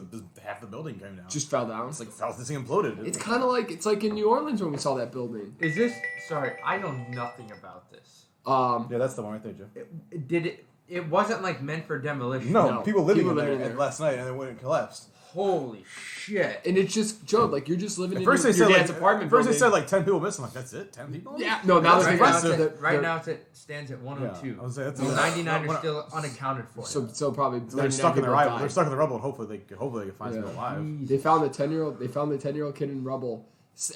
half the building came down. just fell down. It's like this thing imploded. It's kind of like in New Orleans when we saw that building. Is this? Sorry, I know nothing about this. Yeah, that's the one right there, Joe. It wasn't like meant for demolition. No. People living People in living there there. last night, and then when it collapsed. Holy shit! And it's just Joe, like you're just living At in first your they said dad's like apartment. First they building. said like 10 people missing. Like that's it, 10 people. Yeah, no. Now That's there's Right now, impressive. it stands at 102. Yeah, I was saying that's 99 are still unaccounted for. so probably They're stuck in the rubble. They're stuck in the rubble, and hopefully they can find Yeah. someone alive. They found the 10-year-old kid in rubble,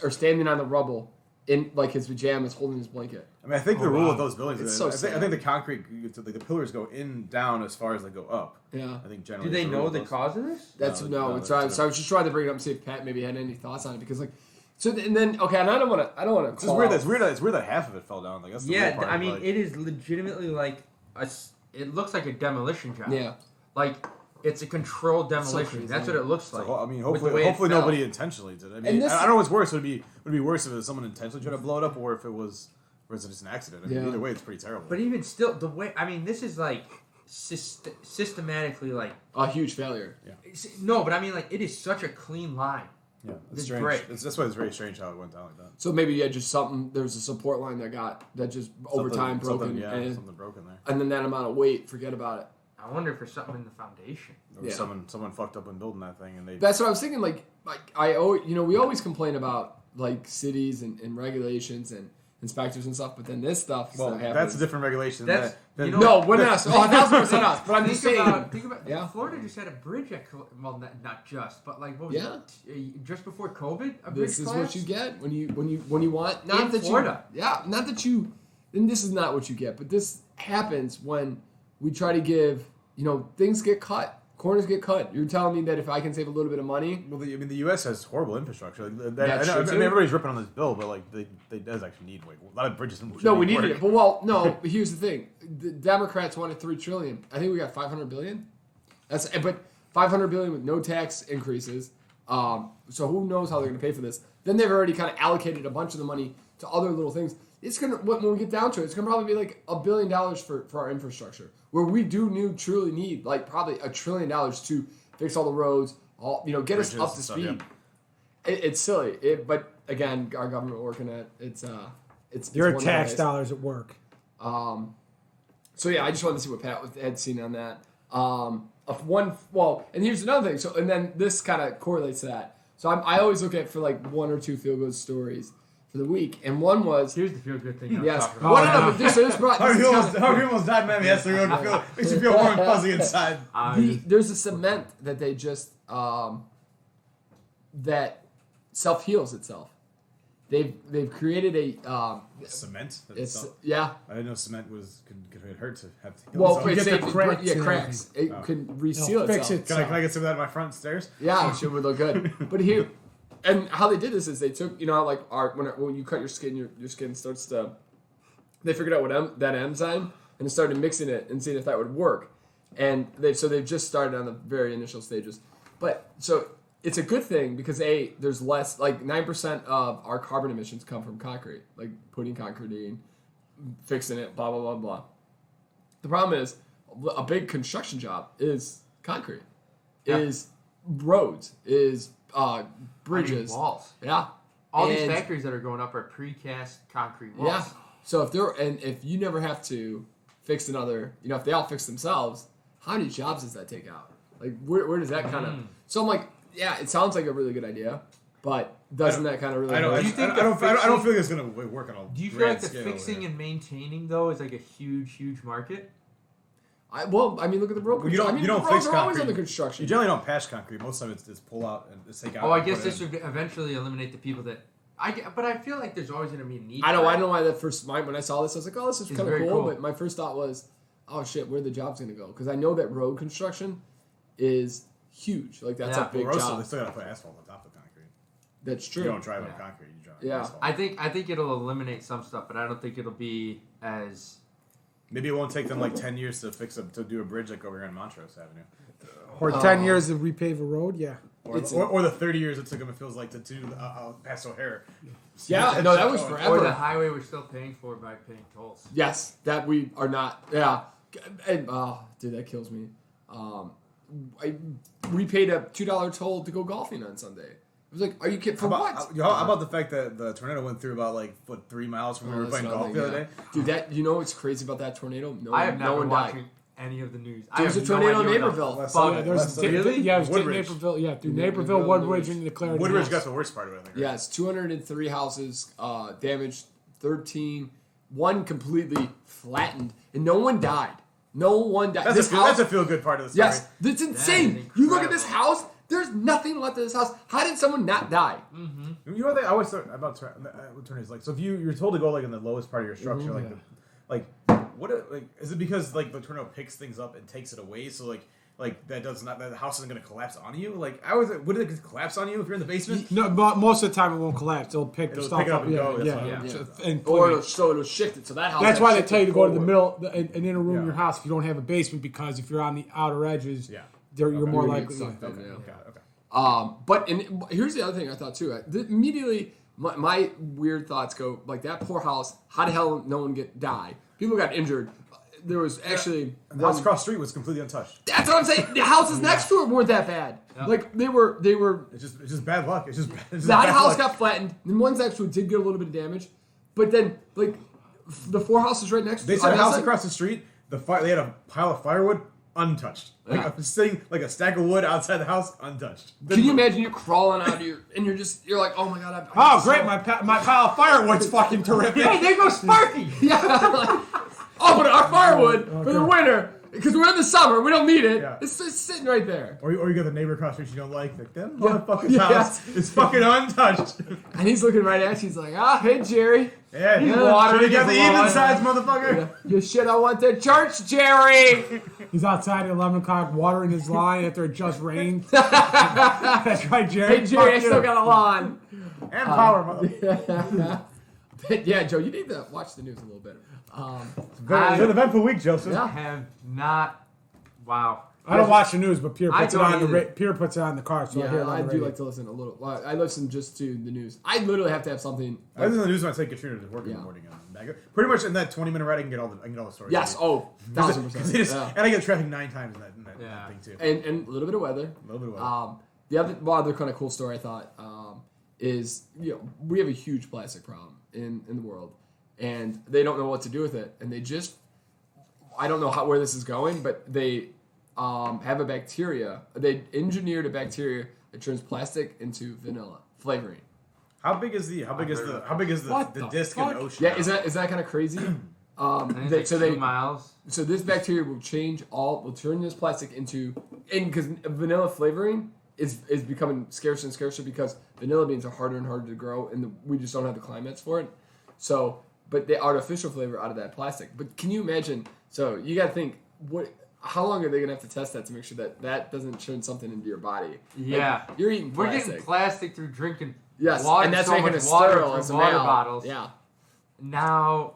or standing on the rubble in like his pajamas, holding his blanket. I mean, I think the rule with those buildings It's is so I sad. think the concrete, like the pillars go down as far as they go up. Yeah. I think generally. Do they the know rule the with those- cause of this? That's No, so I was just trying to bring it up and see if Pat maybe had any thoughts on it because like so and then okay and I don't want to. It's weird. It's weird that half of it fell down. Like that's the weird part. I mean, like, it is legitimately like it looks like a demolition job. Yeah. Like it's a controlled so demolition. crazy. That's what it looks like. So, I mean, with the way it hopefully fell. nobody intentionally did. I And mean, this- I don't know what's worse. Would it be worse if it was someone intentionally trying to blow it up, or if it was just an accident? I mean, Yeah. either way, it's pretty terrible. But even still, the way this is like systematically like A huge failure. no, but I mean like it is such a clean line. yeah, it's it's strange. great. That's why it's very strange how it went down like that. So maybe just there was a support line that just over time broken, Something broken there. and then that amount of weight, forget about it. I wonder if there's something in the foundation. There was Yeah. someone fucked up when building that thing, and they. That's what I was thinking. Like we always complain about like cities and regulations and inspectors and stuff, but then this stuff. Well, happens. that's a different regulation. That's- than, you know- No, we're not. Oh, 1,000% us. But I'm just Think saying. about Yeah. Florida just had a bridge at not just, but like what was Yeah. it? Just before COVID, a bridge This is what collapsed? you get when you want not In that Florida. you not that you. And this is not what you get, but this happens when we try to give things get cut. Corners get cut. You're telling me that if I can save a little bit of money, Well, the U.S. has horrible infrastructure. Like, That's I know, true, I mean, too. everybody's ripping on this bill, but like they does actually need a lot of bridges. no, we needed it. But no. But here's the thing: the Democrats wanted $3 trillion. I think we got $500 billion. But $500 billion with no tax increases. So who knows how they're going to pay for this? Then they've already kind of allocated a bunch of the money to other little things. It's gonna when we get down to it, it's gonna probably be like $1 billion for our infrastructure, where we truly need like probably $1 trillion to fix all the roads, get Bridges us up and to stuff, speed. It's silly, but again, our government working at it's Your one tax place. dollars at work. So yeah, I just wanted to see what Pat had seen on that. And here's another thing. So and then this kind of correlates to that. So I always look at for like 1 or 2 feel-good stories for the week, and one was here's the feel-good thing. Yes. Oh, Harvey almost died, man. Yes, the road feel makes you feel warm and fuzzy inside. There's a cement that they just that self-heals itself. They've created a cement. it's yeah. I didn't know cement could hurt to have to heal Well, itself. it's get the cracks and cracks. It can reseal fix itself. it. Can I get some of that in my front stairs? Yeah, it would look good. But here, and how they did this is they took, like when you cut your skin, your skin starts to. They figured out what that enzyme and they started mixing it and seeing if that would work. And they've just started on the very initial stages. But so it's a good thing because there's less, like 9% of our carbon emissions come from concrete, like putting concrete in, fixing it, blah blah blah blah. The problem is a big construction job is concrete, is roads, is bridges, walls. Yeah, All these factories that are going up are precast concrete walls. Yeah. So if you never have to fix another, if they all fix themselves, how many jobs does that take out? Like where does that kind of? So I'm like, yeah, it sounds like a really good idea, but doesn't that kind of really? I don't feel like it's gonna work on a. Do you feel like the scale, fixing and maintaining though is like a huge market? Look at the road. Well, you don't fix roads are concrete. always under construction. You generally don't patch concrete. Most of it's pull out and it's take out. Oh, I guess this would eventually eliminate the people that. But I feel like there's always going to be a need. I know why that first when I saw this, I was like, oh, this is kind of cool. But my first thought was, oh shit, where are the jobs going to go? Because I know that road construction is huge. Like that's a big job. They still got to put asphalt on top of concrete. That's true. You don't drive on concrete. You drive on asphalt. I think it'll eliminate some stuff, but I don't think it'll be as. Maybe it won't take them like 10 years to do a bridge like over here on Montrose Avenue. Or 10 years to repave a road, yeah. Or the 30 years it took them, it feels like, to do past O'Hare. Yeah, no, that was forever. Or the highway we're still paying for by paying tolls. Yes, that we are not. Yeah. And, dude, that kills me. We paid a $2 toll to go golfing on Sunday. It was like, are you kidding? For what? How about the fact that the tornado went through about 3 miles from where we were playing golf the other day? Dude, what's crazy about that tornado? I have not been watching any of the news. There was a tornado in Naperville. Really? Yeah, it was Woodbridge. Naperville. Yeah, through Naperville, Woodbridge, and declared. Woodbridge got the worst part of it, I think. Right? Yes, 203 houses damaged, 13, one completely flattened, and no one died. No one died. That's a feel-good part of the story. Yes, that's insane. You look at this house. There's nothing left of this house. How did someone not die? Mm-hmm. You know what I always thought about tornadoes? Like, so if you're told to go in the lowest part of your structure, is it because the tornado picks things up and takes it away? So that house isn't going to collapse on you. Would it collapse on you if you're in the basement? No, but most of the time it won't collapse. It'll pick the stuff up and go. Or it'll shift it. So that house. That's why they tell you to go to the middle, an inner room in your house if you don't have a basement, because if you're on the outer edges, you're more likely. But here's the other thing I thought too. Immediately, my weird thoughts go like that poor house. How the hell no one died? People got injured. There was actually the house across the street was completely untouched. That's what I'm saying. The houses next to it weren't that bad. Yeah. Like they were. It's just bad luck. It's just that house got flattened. And ones actually did get a little bit of damage, but then the 4 houses right next to it. They said a house across the street. They had a pile of firewood untouched. Sitting like a stack of wood outside the house, untouched. Can you imagine you're crawling out of and you're like, oh my god! Great! My pile of firewood's fucking terrific. Hey, there goes Sparky. Yeah. But our firewood for the winter, because we're in the summer, we don't need it. Yeah. It's just sitting right there. Or you got the neighbor across the street you don't like that motherfucking house is fucking untouched. And he's looking right at you. He's like, hey Jerry. Yeah, he's watering. You got the even sides, motherfucker. You shit I went to church, Jerry. He's outside at 11 o'clock watering his lawn after it just rained. That's right, Jerry. Hey Jerry, I still got a lawn. And power, motherfucker. Yeah, Joe, you need to watch the news a little bit. It's an eventful week, Joseph. I have not. Wow. I don't watch the news, but Pierre puts it on the car, so I do like to listen a little. I listen just to the news. I literally have to have something. I listen to the news when I take Katrina to work in the morning. Pretty much in that 20-minute ride, I can get all the stories. Yes, 1,000%. And I get traffic 9 times in that thing too. And a little bit of weather. The other kind of cool story I thought is we have a huge plastic problem in the world, and they don't know what to do with it, and they just I don't know where this is going, but they have a bacteria. They engineered a bacteria that turns plastic into vanilla flavoring. How big is the disc in the ocean? Yeah, is that kind of crazy? 2 miles. So this bacteria will turn this plastic into, and because vanilla flavoring is becoming scarcer and scarcer because vanilla beans are harder and harder to grow, and we just don't have the climates for it. So, but the artificial flavor out of that plastic. But can you imagine? So you got to think, how long are they gonna have to test that to make sure that doesn't turn something into your body? Yeah, like, you're eating plastic. We're getting plastic through drinking. Yes, water, and that's so making much it water sterile from as a water male. bottles. Yeah. Now,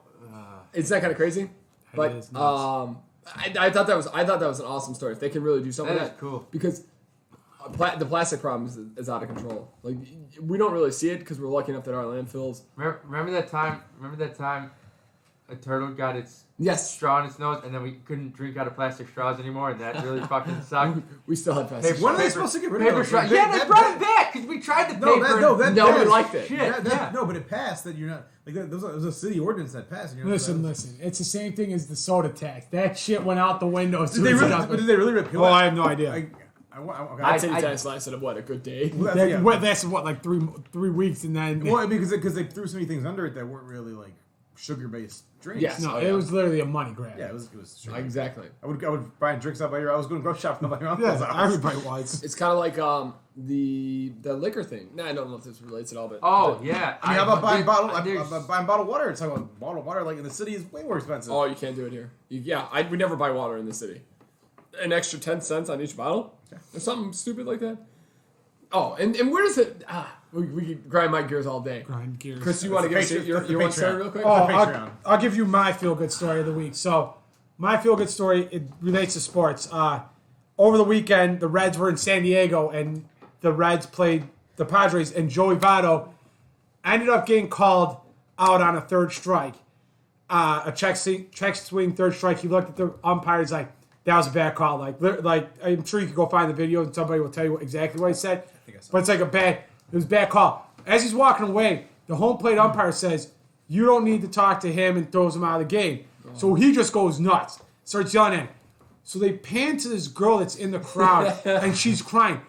Isn't that kind of crazy? But I thought that was an awesome story. If they can really do something that like is cool. Because the plastic problem is out of control. Like we don't really see it because we're lucky enough that our landfills. Remember that time a turtle got its Yes. straw in its nose, and then we couldn't drink out of plastic straws anymore, and that really fucking sucked. We still had plastic. When are they supposed to get rid of Paper those? straws. Yeah, they brought it back because we tried the paper. Nobody liked it. Shit. No, but it passed. That you're not like that. There was a city ordinance that passed. And you're Listen. It's the same thing as the soda tax. That shit went out the window. Did they really repeal Oh, it? I have no idea. I'd say that lasted a good day. That lasted like 3 weeks, and then because they threw so many things under it that weren't really like sugar-based drinks. Yes. no, it was literally a money grab. Yeah, it was sugar. Exactly. I would buy drinks out by your. I was going to grocery shop and buy your uncle's Yeah, house. everybody was. It's kind of like the liquor thing. I don't know if this relates at all, but Yeah. I mean, how about buying bottled water? It's talking about bottled water. Like in the city is way more expensive. Oh, you can't do it here. We never buy water in the city. An extra 10 cents on each bottle, or something stupid like that. Oh, and where does it? We could grind my gears all day. Grind gears. Chris, you want to give us your one story real quick? Oh, I'll give you my feel-good story of the week. So, my feel-good story, it relates to sports. Over the weekend, the Reds were in San Diego, and the Reds played the Padres, and Joey Votto ended up getting called out on a third strike. A check swing third strike. He looked at the umpire, he's like, that was a bad call. Like I'm sure you could go find the video, and somebody will tell you exactly what he said. But it's like it was a bad call. As he's walking away, the home plate umpire says, you don't need to talk to him, and throws him out of the game. So he just goes nuts, starts yelling at him. So they pan to this girl that's in the crowd, and she's crying.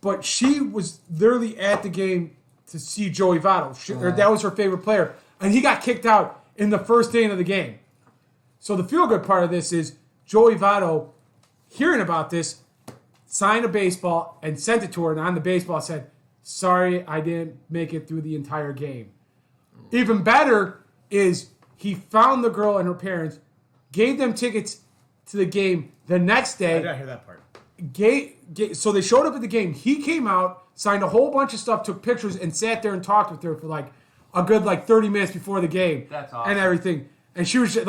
But she was literally at the game to see Joey Votto. That was her favorite player. And he got kicked out in the first inning of the game. So the feel-good part of this is Joey Votto, hearing about this, signed a baseball and sent it to her, and on the baseball said, sorry, I didn't make it through the entire game. Even better is he found the girl and her parents, gave them tickets to the game the next day. I didn't hear that part. So they showed up at the game. He came out, signed a whole bunch of stuff, took pictures, and sat there and talked with her for like a good 30 minutes before the game. That's awesome. And everything. And she was just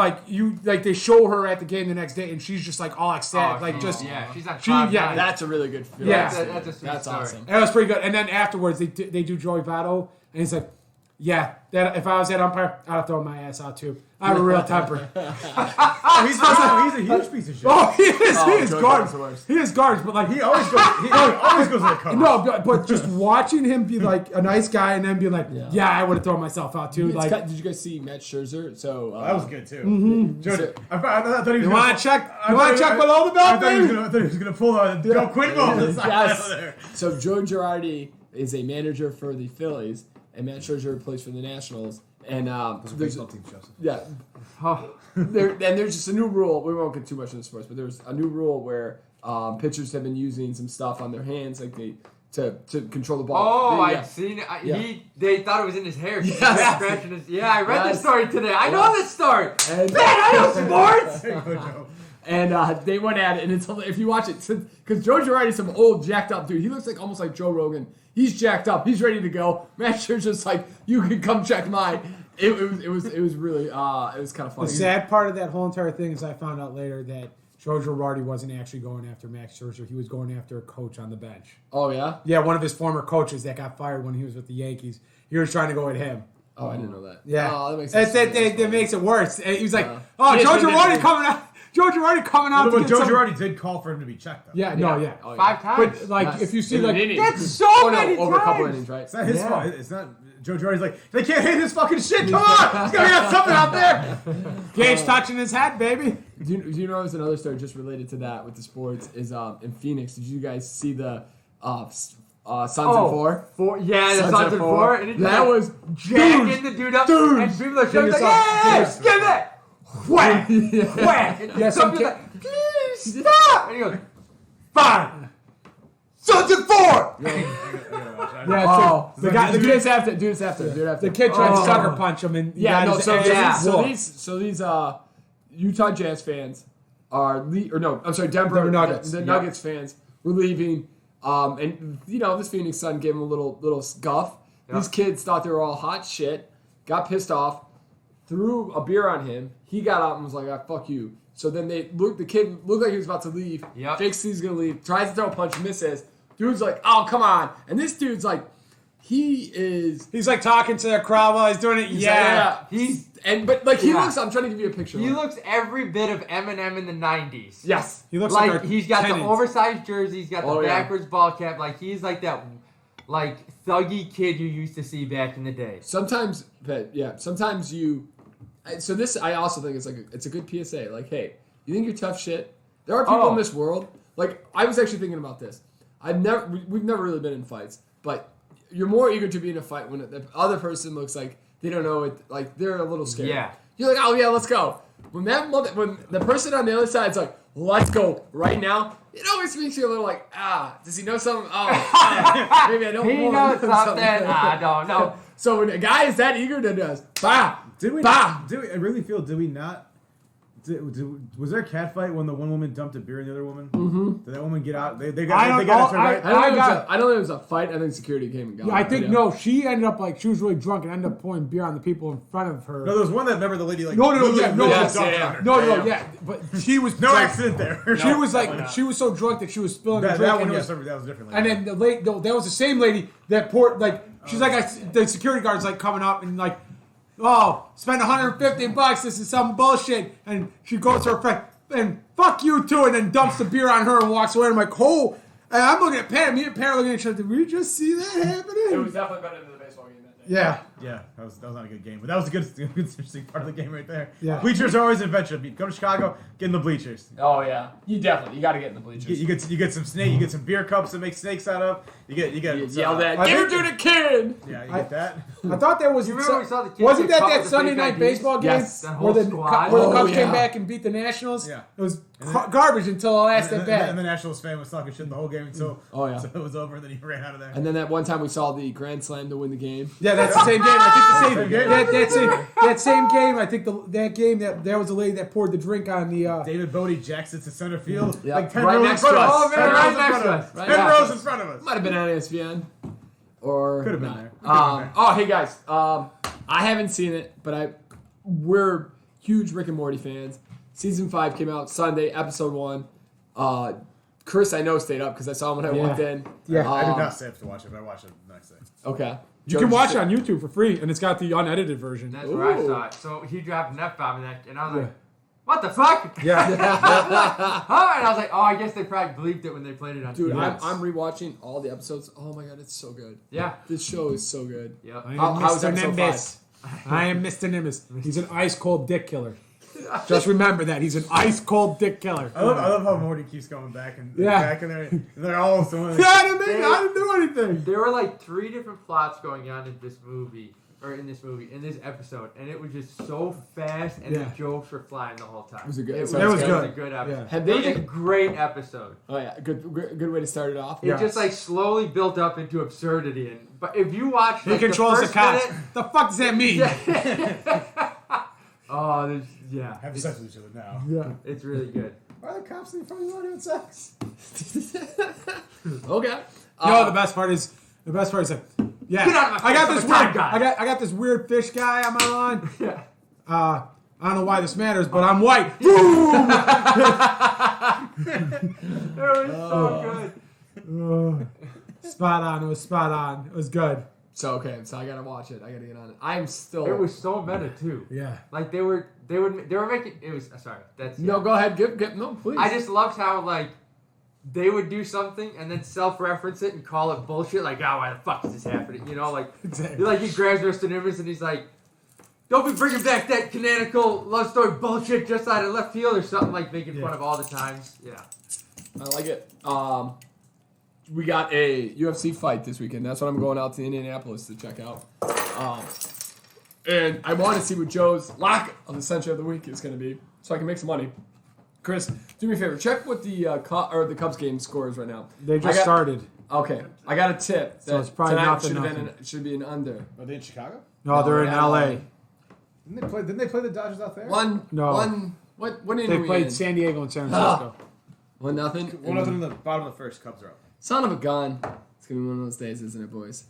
they show her at the game the next day, and she's just all ecstatic, she's on cloud nine. That's a really good feeling. Yeah. That's a sweet That's story. awesome. And it was pretty good. And then afterwards, they do Joey Votto, and he's like, yeah, that if I was that umpire, I'd have thrown my ass out too. I have a real temper. He's a huge piece of shit. Oh, he is Joey garbage. Votto's the worst. He is garbage, but He always goes to the cover. no, but just watching him be like a nice guy and then be like, yeah, I would have thrown myself out too. Did you guys see Matt Scherzer? So That was good too. I thought he was You want to check? Below the belt, I thought baby? he was gonna pull the Joe Quinn ball. Yes. So Joe Girardi is a manager for the Phillies, and Matt Scherzer plays for the Nationals. And Baseball team, Joseph. yeah, there's just a new rule. We won't get too much into sports, but there's a new rule where pitchers have been using some stuff on their hands, to control the ball. Oh, I've seen it. They thought it was in his hair. Yes. Scratching his, I read this story today. I know this story. And, Man, I know sports. There you go, Joe. And they went at it, and it's if you watch it, because Joe Girardi's some old jacked up dude. He looks almost like Joe Rogan. He's jacked up. He's ready to go. Matt Scherzer's like, you can come check mine. It was really it was kind of funny. The sad part of that whole entire thing is I found out later that Joe Girardi wasn't actually going after Max Scherzer. He was going after a coach on the bench. Oh yeah. Yeah, one of his former coaches that got fired when he was with the Yankees. He was trying to go at him. Oh, I didn't know that. Yeah, oh, that makes sense. That makes it worse. And he was like, Joe Girardi coming out. Joe Girardi coming out. But Joe Girardi did call for him to be checked, though. Yeah, Oh, 5 times. But if you see that's over a couple innings, innings, right? It's not his fault. It's not. Joe Jordan's like, they can't hit this fucking shit. Come on, there's gotta be something out there. Gage touching his hat, baby. Do you know there's another story just related to that with the sports is in Phoenix. Did you guys see the Sons and Four? Yeah, the Sons and Four. And that was jacking the dude up. And people are showing like, yeah, give it. Whack. Whack. And Yeah, some kid's like, please stop. And he goes, fine. Sons and Four. Yeah, the guy. Do this after. the kid tried to sucker punch him, and these Utah Jazz fans are Denver Nuggets. The Nuggets fans were leaving, and this Phoenix Sun gave them a little scuff. Yep. These kids thought they were all hot shit, got pissed off, threw a beer on him. He got out and was like, fuck you. So then the kid looked like he was about to leave. Yep. Fakes he's gonna leave. Tries to throw a punch, misses. Dude's like, oh, come on. And this dude's like, he's like talking to the crowd while he's doing it. He looks, I'm trying to give you a picture. He looks every bit of Eminem in the 90s. Yes. He looks like he's got the oversized jersey, he's got the backwards ball cap. Like, he's like that, like, thuggy kid you used to see back in the day. Sometimes you... So this, I also think it's a good PSA. Like, hey, you think you're tough shit? There are people in this world. Like, I was actually thinking about this. We've never really been in fights, but you're more eager to be in a fight when the other person looks like they don't know it, like they're a little scared. Yeah. You're like, oh yeah, let's go. When the person on the other side's like, let's go right now, it always makes you a little like, does he know something? Maybe I don't. He knows something. I don't know. So when a guy is that eager to does, bah, did we? bah. I really feel? Did we not? Was there a cat fight when the one woman dumped a beer on the other woman? Mm-hmm. Did that woman get out? They got it turned right. I don't think it was a fight. I think security came and got her. I think no. She ended up like she was really drunk and ended up pouring beer on the people in front of her. No, there was one that remember the lady like but she was no accident there. She was like she was so drunk that she was spilling the drink. That was different. And then that was the same lady that poured like she's like the security guard's like coming up and like. Oh, spend $150. This is some bullshit. And she goes to her friend and fuck you too, and then dumps the beer on her and walks away. I'm like, oh. And I'm looking at Pam. Me and Pam are looking at each other. Did we just see that happening? It was definitely better than the baseball game that day. Yeah. Yeah, that was not a good game, but that was a good interesting part of the game right there. Yeah. Bleachers are always an adventure. Go to Chicago, get in the bleachers. Oh yeah, you got to get in the bleachers. You get some snake. You get some beer cups to make snakes out of. You yell that. Give it to the kid. Yeah, you get that. I thought that was. You remember we saw the kids wasn't get caught that with the Sunday fake night IDs? baseball game Yes. That where whole the squad. Cubs came back and beat the Nationals? Yeah. It was garbage until the last at bat. And the Nationals fan was talking shit the whole game until it was over, and then he ran out of there. And then that one time we saw the grand slam to win the game. Yeah, that's the same game. I think Same game. that same game. I think that game that was the lady that poured the drink on the. David Bodie jacks it to center field. Yep. Like 10 Right rows next in front to of us. us. Oh, man, right next to us. 10 rows in front of us. Might have been on ESPN. Or Could have been not. there. Oh, hey guys. I haven't seen it, but we're huge Rick and Morty fans. Season 5 came out Sunday, episode 1. Chris, I know, stayed up because I saw him when I walked in. Yeah. I did not stay up to watch it, but I watched it the next day. Okay. You can watch it on YouTube for free, and it's got the unedited version. That's where I saw it. So he dropped an F-bomb in that, and I was like, what the fuck? Yeah. And I was like, I guess they probably bleeped it when they played it on Dude, TV. I'm rewatching all the episodes. Oh my god, it's so good. Yeah. This show is so good. Yep. I am How's Mr. episode Nimbus. I am Mr. Nimbus. He's an ice cold dick killer. Just remember that he's an ice cold dick killer. I love how Morty keeps going back and Yeah. back in there. And they're all so. I didn't do anything. There were like 3 different plots going on in this this episode, and it was just so fast, and the jokes were flying the whole time. It was a good. It was a good. good episode. Yeah. Had It was they? a great episode. Oh yeah, good way to start it off. It just like slowly built up into absurdity, but if you watch, He like, controls the first cops. minute- The fuck does that mean? Oh, Have sex with each other now. Yeah. it's really good. Why are the cops in front of you having sex? Okay. The best part is like, yeah. Get out of my I got face, this I'm a weird time guy. I got this weird fish guy on my lawn. Yeah. I don't know why this matters, but I'm white. It was so good. Spot on. It was spot on. It was good. So I gotta watch it. I gotta get on it. I'm still. It was so meta too. Yeah. Like they were making it was sorry. That's No, go ahead. No, please. I just loved how like they would do something and then self-reference it and call it bullshit. Like, why the fuck is this happening? You know, like, Exactly. like he grabs Rustin Evans and he's like, don't be bringing back that canonical love story bullshit just out of left field or something, like making fun of all the times. Yeah. I like it. We got a UFC fight this weekend. That's what I'm going out to Indianapolis to check out. And I want to see what Joe's lock of the Century of the Week is going to be, so I can make some money. Chris, do me a favor. Check what the Cubs game score is right now. They just started. Okay, I got a tip. So it's probably tonight nothing. should be an under. Are they in Chicago? No, they're in LA. Didn't they play the Dodgers out there? What inning They we played in? San Diego and San Francisco. 1-0. 1-0 in the bottom of the first. Cubs are up. Son of a gun. It's gonna be one of those days, isn't it, boys?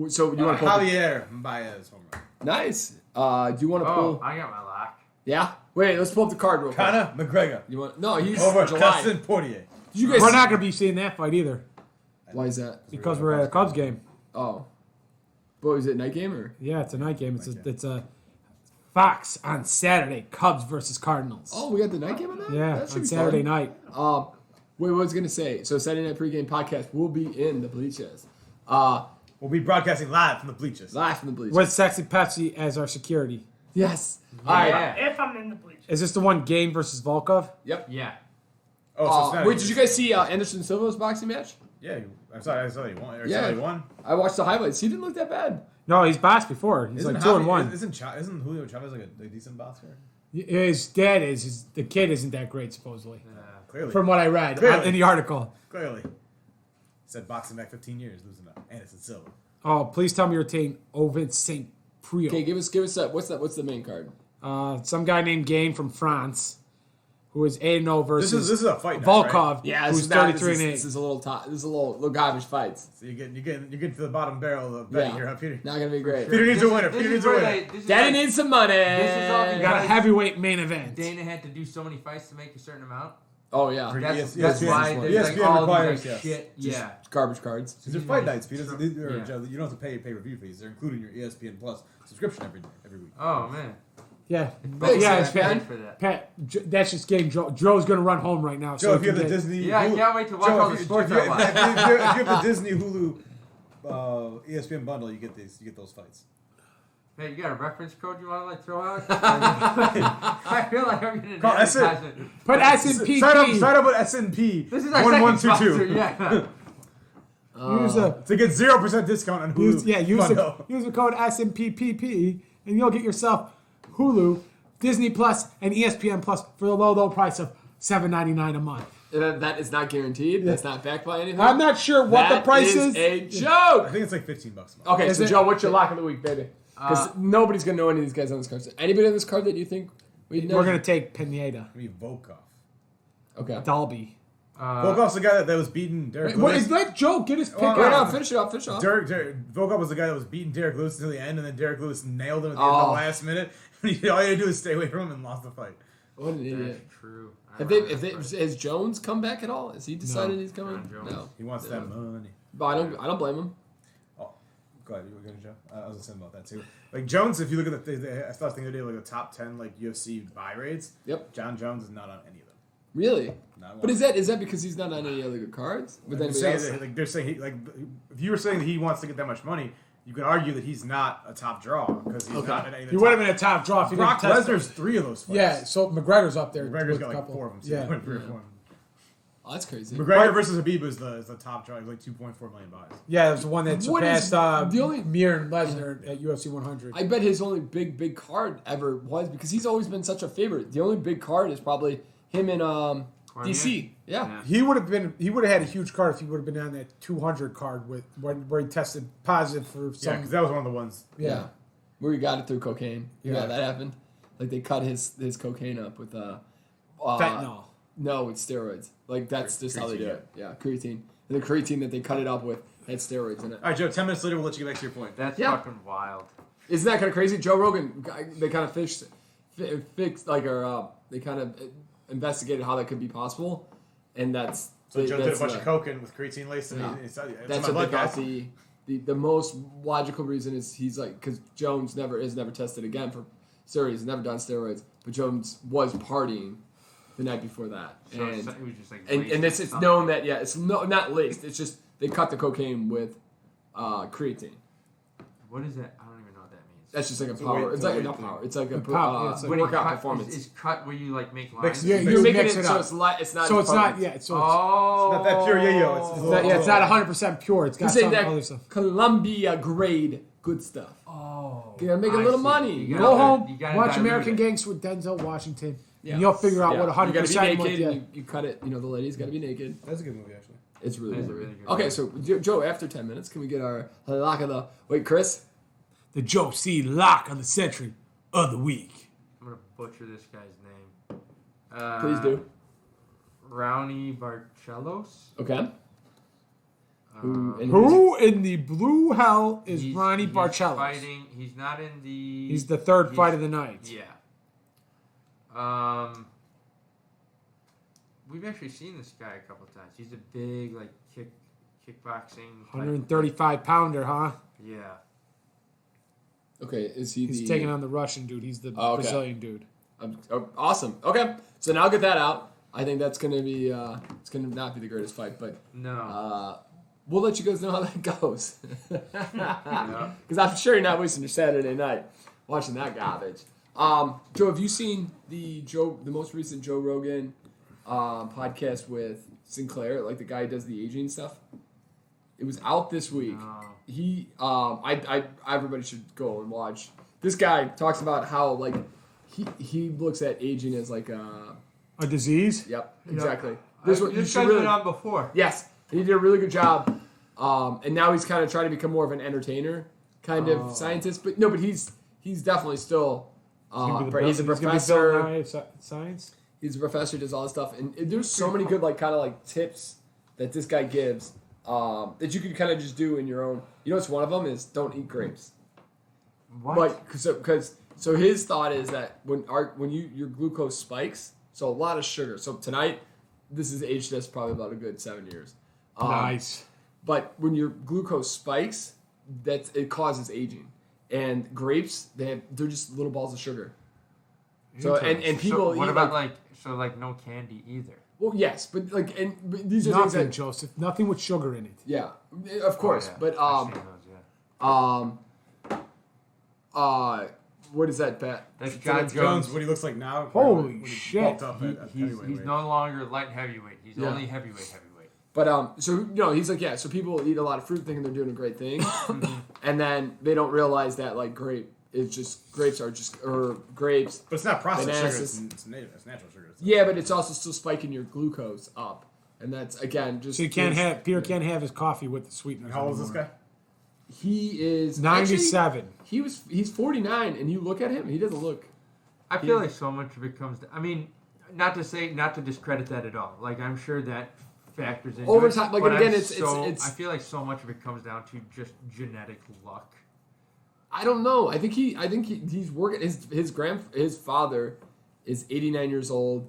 So you want to pull? Javier Baez home run. Nice. Do you want to pull? I got my lock. Yeah. Wait, let's pull up the card real quick. Conor McGregor You want? No, he's over July. Dustin Poirier. Did you guys? We're not going to be seeing that fight either Why is that? because we're at a Cubs game. Oh. But was it night game or? Yeah, it's a night game. It's a Fox on Saturday. Cubs versus Cardinals. Oh, we got the night game on that. Yeah, that should on be Saturday fun. night. Wait, what was I gonna say? So Saturday night pregame podcast will be in the bleachers. We'll be broadcasting live from the bleachers. Live from the bleachers. With Sexy Pepsi as our security. Yes. All right. If I'm in the bleachers. Is this the one Gane versus Volkov? Yep. Yeah. Oh, so it's not Wait, did you guys see Anderson Silva's boxing match? Yeah, I saw he won. Yeah. He won. I watched the highlights. He didn't look that bad. No, he's boxed before. He's like 2-1. Isn't Julio Chavez like a decent boxer? His dad is. The kid isn't that great, supposedly. Clearly. From what I read Clearly. in the article. Clearly. Said boxing back 15 years, losing to Anderson Silva. Oh, please tell me you're taking Ovid St. Prio. Okay, give us that. What's the main card? Some guy named Gane from France, who is 8-0 versus This is a fight night, Volkov, right? Yeah, who's 33-8. This is a little garbage fights. So you're getting to the bottom barrel of the betting Yeah. here, huh, Peter? Not gonna be great. Peter needs a winner. This Peter is needs a where winner. this is Daddy like- needs some money. This is all You got a heavyweight main event. Dana had to do so many fights to make a certain amount. Oh yeah, Yes, That's ESPN why there's like ESPN all requires, these like yes. shit. Yeah. garbage cards. These are fight nights, Peter. Yeah. You don't have to pay pay-per-view fees. They're including your ESPN Plus subscription every week. Oh man. Yeah, Thanks, yeah, man. it's Thanks Pat. for that. Pat, that's just getting Joe. Joe's gonna run home right now. Joe, so if you have he the can Disney, Yeah, I can't wait to watch Joe, all if the you- sports if I you- watch. if you have the Disney Hulu ESPN bundle, you get those fights. Hey, you got a reference code you want to like throw out? I feel like I'm getting an Call S&P. advertisement. put S&P. Sign up with S&P. This is our 1122 second sponsor, yeah. Use a to get 0% discount on Hulu. use the code SMPPP and you'll get yourself Hulu, Disney Plus, and ESPN Plus for the low price of $7.99 a month. That is not guaranteed. That's not backed by anything. I'm not sure what the That price is is. a I joke. think it's like $15 a month. Okay, Is so it- Joe, what's your lock of the week, baby? Because nobody's gonna know any of these guys on this card. So anybody on this card that you think we know? We're gonna take Pineda, I mean, Volkov. Okay. Dolby. Volkov's the guy that was beating Derek What Lewis. is that Joe? Get his pick Well, Wait, no, out. finish it off. Finish it off. Volkov was the guy that was beating Derek Lewis until the end, and then Derek Lewis nailed him at the end Oh. of the last minute. All you had to do is stay away from him and lost the fight. What an idiot. That's true. Has Jones come back at all? Has he decided he's coming? John Jones. No. He wants Yeah. that money. But I don't blame him. Go ahead, you were going to Joe? I was saying about that too. Like Jones, if you look at I thought the other day, like the top 10 like UFC buy rates. Yep. John Jones is not on any of them. Really? Not one. But is that because he's not on any other good cards? With They're anybody saying else? that, like they're saying if you were saying that he wants to get that much money, you could argue that he's not a top draw because he's Okay. not in any of the He would have top. been a top draw if he Brock didn't test Lesnar's 3 of those fights. Yeah, so McGregor's up there. McGregor's with got a like couple. 4 of them. So Yeah. he went 3 or 4. Oh, that's crazy. McGregor versus Habib is the top draw. He's like 2.4 million buys. Yeah, it was the one that What is surpassed the only- Mir and Lesnar at UFC 100. I bet his only big card ever was because he's always been such a favorite. The only big card is probably him in DC. Yeah. He would have had a huge card if he would have been on that 200 card with where he tested positive for Yeah, some. because that was one of the ones. Yeah. Where he got it through cocaine. Yeah, Yeah. that happened. Like they cut his cocaine up with Fentanyl. No, with steroids. Like that's just how they do Creatine, it. Yeah, creatine. And the creatine that they cut it up with had steroids in it. All right, Joe. 10 minutes later, we'll let you get back to your point. That's Yeah. fucking wild. Isn't that kind of crazy? Joe Rogan, they kind of fixed like or they kind of investigated how that could be possible, and that's So Joe did a that's, bunch of coke in with creatine laced, and Yeah. it's That's my what they blood got. gas. The most logical reason is he's like because Jones never tested again for steroids. He's never done steroids, but Jones was partying the night before that. So it was just like and it's known that it's not laced. It's just they cut the cocaine with creatine. What is that? I don't even know what that means. That's just like a power. It's like not power. It's like a When workout performance. Is cut where you like make lines? Yeah, You're making mix it it so up. it's not. So it's not. Yeah. It's not that pure yayo. It's not 100% pure. It's got He's saying some that other stuff. Columbia grade good stuff. Oh. You gotta make a little money. You Go gotta- home, you gotta watch dilute American it. Gangster with Denzel Washington, Yeah. and you'll figure out what You 100% gotta be would naked. be. And you cut it. You know the ladies gotta be naked. That's a good movie, actually. It's really That's good. a really good Okay, movie. so Joe, after 10 minutes, can we get our lock of the Chris? The Joe C. Lock of the Century of the Week. I'm gonna butcher this guy's name. Please do. Rowney Barcelos. Okay. Who in the blue hell is Ronnie Barcelos? Fighting. He's not in the. He's the third fight of the night. Yeah. We've actually seen this guy a couple times. He's a big like kickboxing. 135 pounder, huh? Yeah. Okay, is he He's taking on the Russian dude. He's the Brazilian dude. Awesome. Okay, so now get that out. I think that's gonna be it's gonna not be the greatest fight, but No. we'll let you guys know how that goes. Because I'm sure you're not wasting your Saturday night watching that garbage. Joe, have you seen the most recent Joe Rogan podcast with Sinclair, like the guy who does the aging stuff? It was out this week. No. He, everybody should go and watch. This guy talks about how like he looks at aging as like A disease? Yep, exactly. This you guy's should been on before. Yes, he did a really good job. And now he's kind of trying to become more of an entertainer kind of scientist. But no, but he's definitely still. He's a professor. Science. He's a professor. Does all this stuff, and there's so many good like kind of like tips that this guy gives that you can kind of just do in your own. You know, what's one of them is don't eat grapes. What? Like, so his thought is that when your glucose spikes, so a lot of sugar. So tonight, this is aged us probably about a good 7 years. Nice. But when your glucose spikes, it causes aging. And grapes, they're just little balls of sugar. So and people So what eat about like no candy either? well, yes, but like but these are things Nothing, that Joseph. Nothing with sugar in it. yeah, of course. Oh, yeah. But I've seen those, yeah. what is that, Pat? That's John Jones, Jones. what he looks like now. Holy when he shit. bulked up He's at heavyweight weight. no longer light heavyweight. He's Yeah. only heavyweight. But so he's like, yeah. So people eat a lot of fruit thinking they're doing a great thing, and then they don't realize that like grapes are grapes. But it's not processed Bananas. sugar. It's native. It's natural sugar. Yeah, but it's also still spiking your glucose up, and that's again just. So Peter can't have his coffee with the sweeteners. How old is this anymore. guy? He is 97. Actually, he's 49, and you look at him, he doesn't look. I feel like so much of it comes. I mean, not to discredit that at all. Like I'm sure that factors into Over it, time, like, but and again, I'm it's- I feel like so much of it comes down to just genetic luck. I don't know. I think he's working. His father is 89 years old.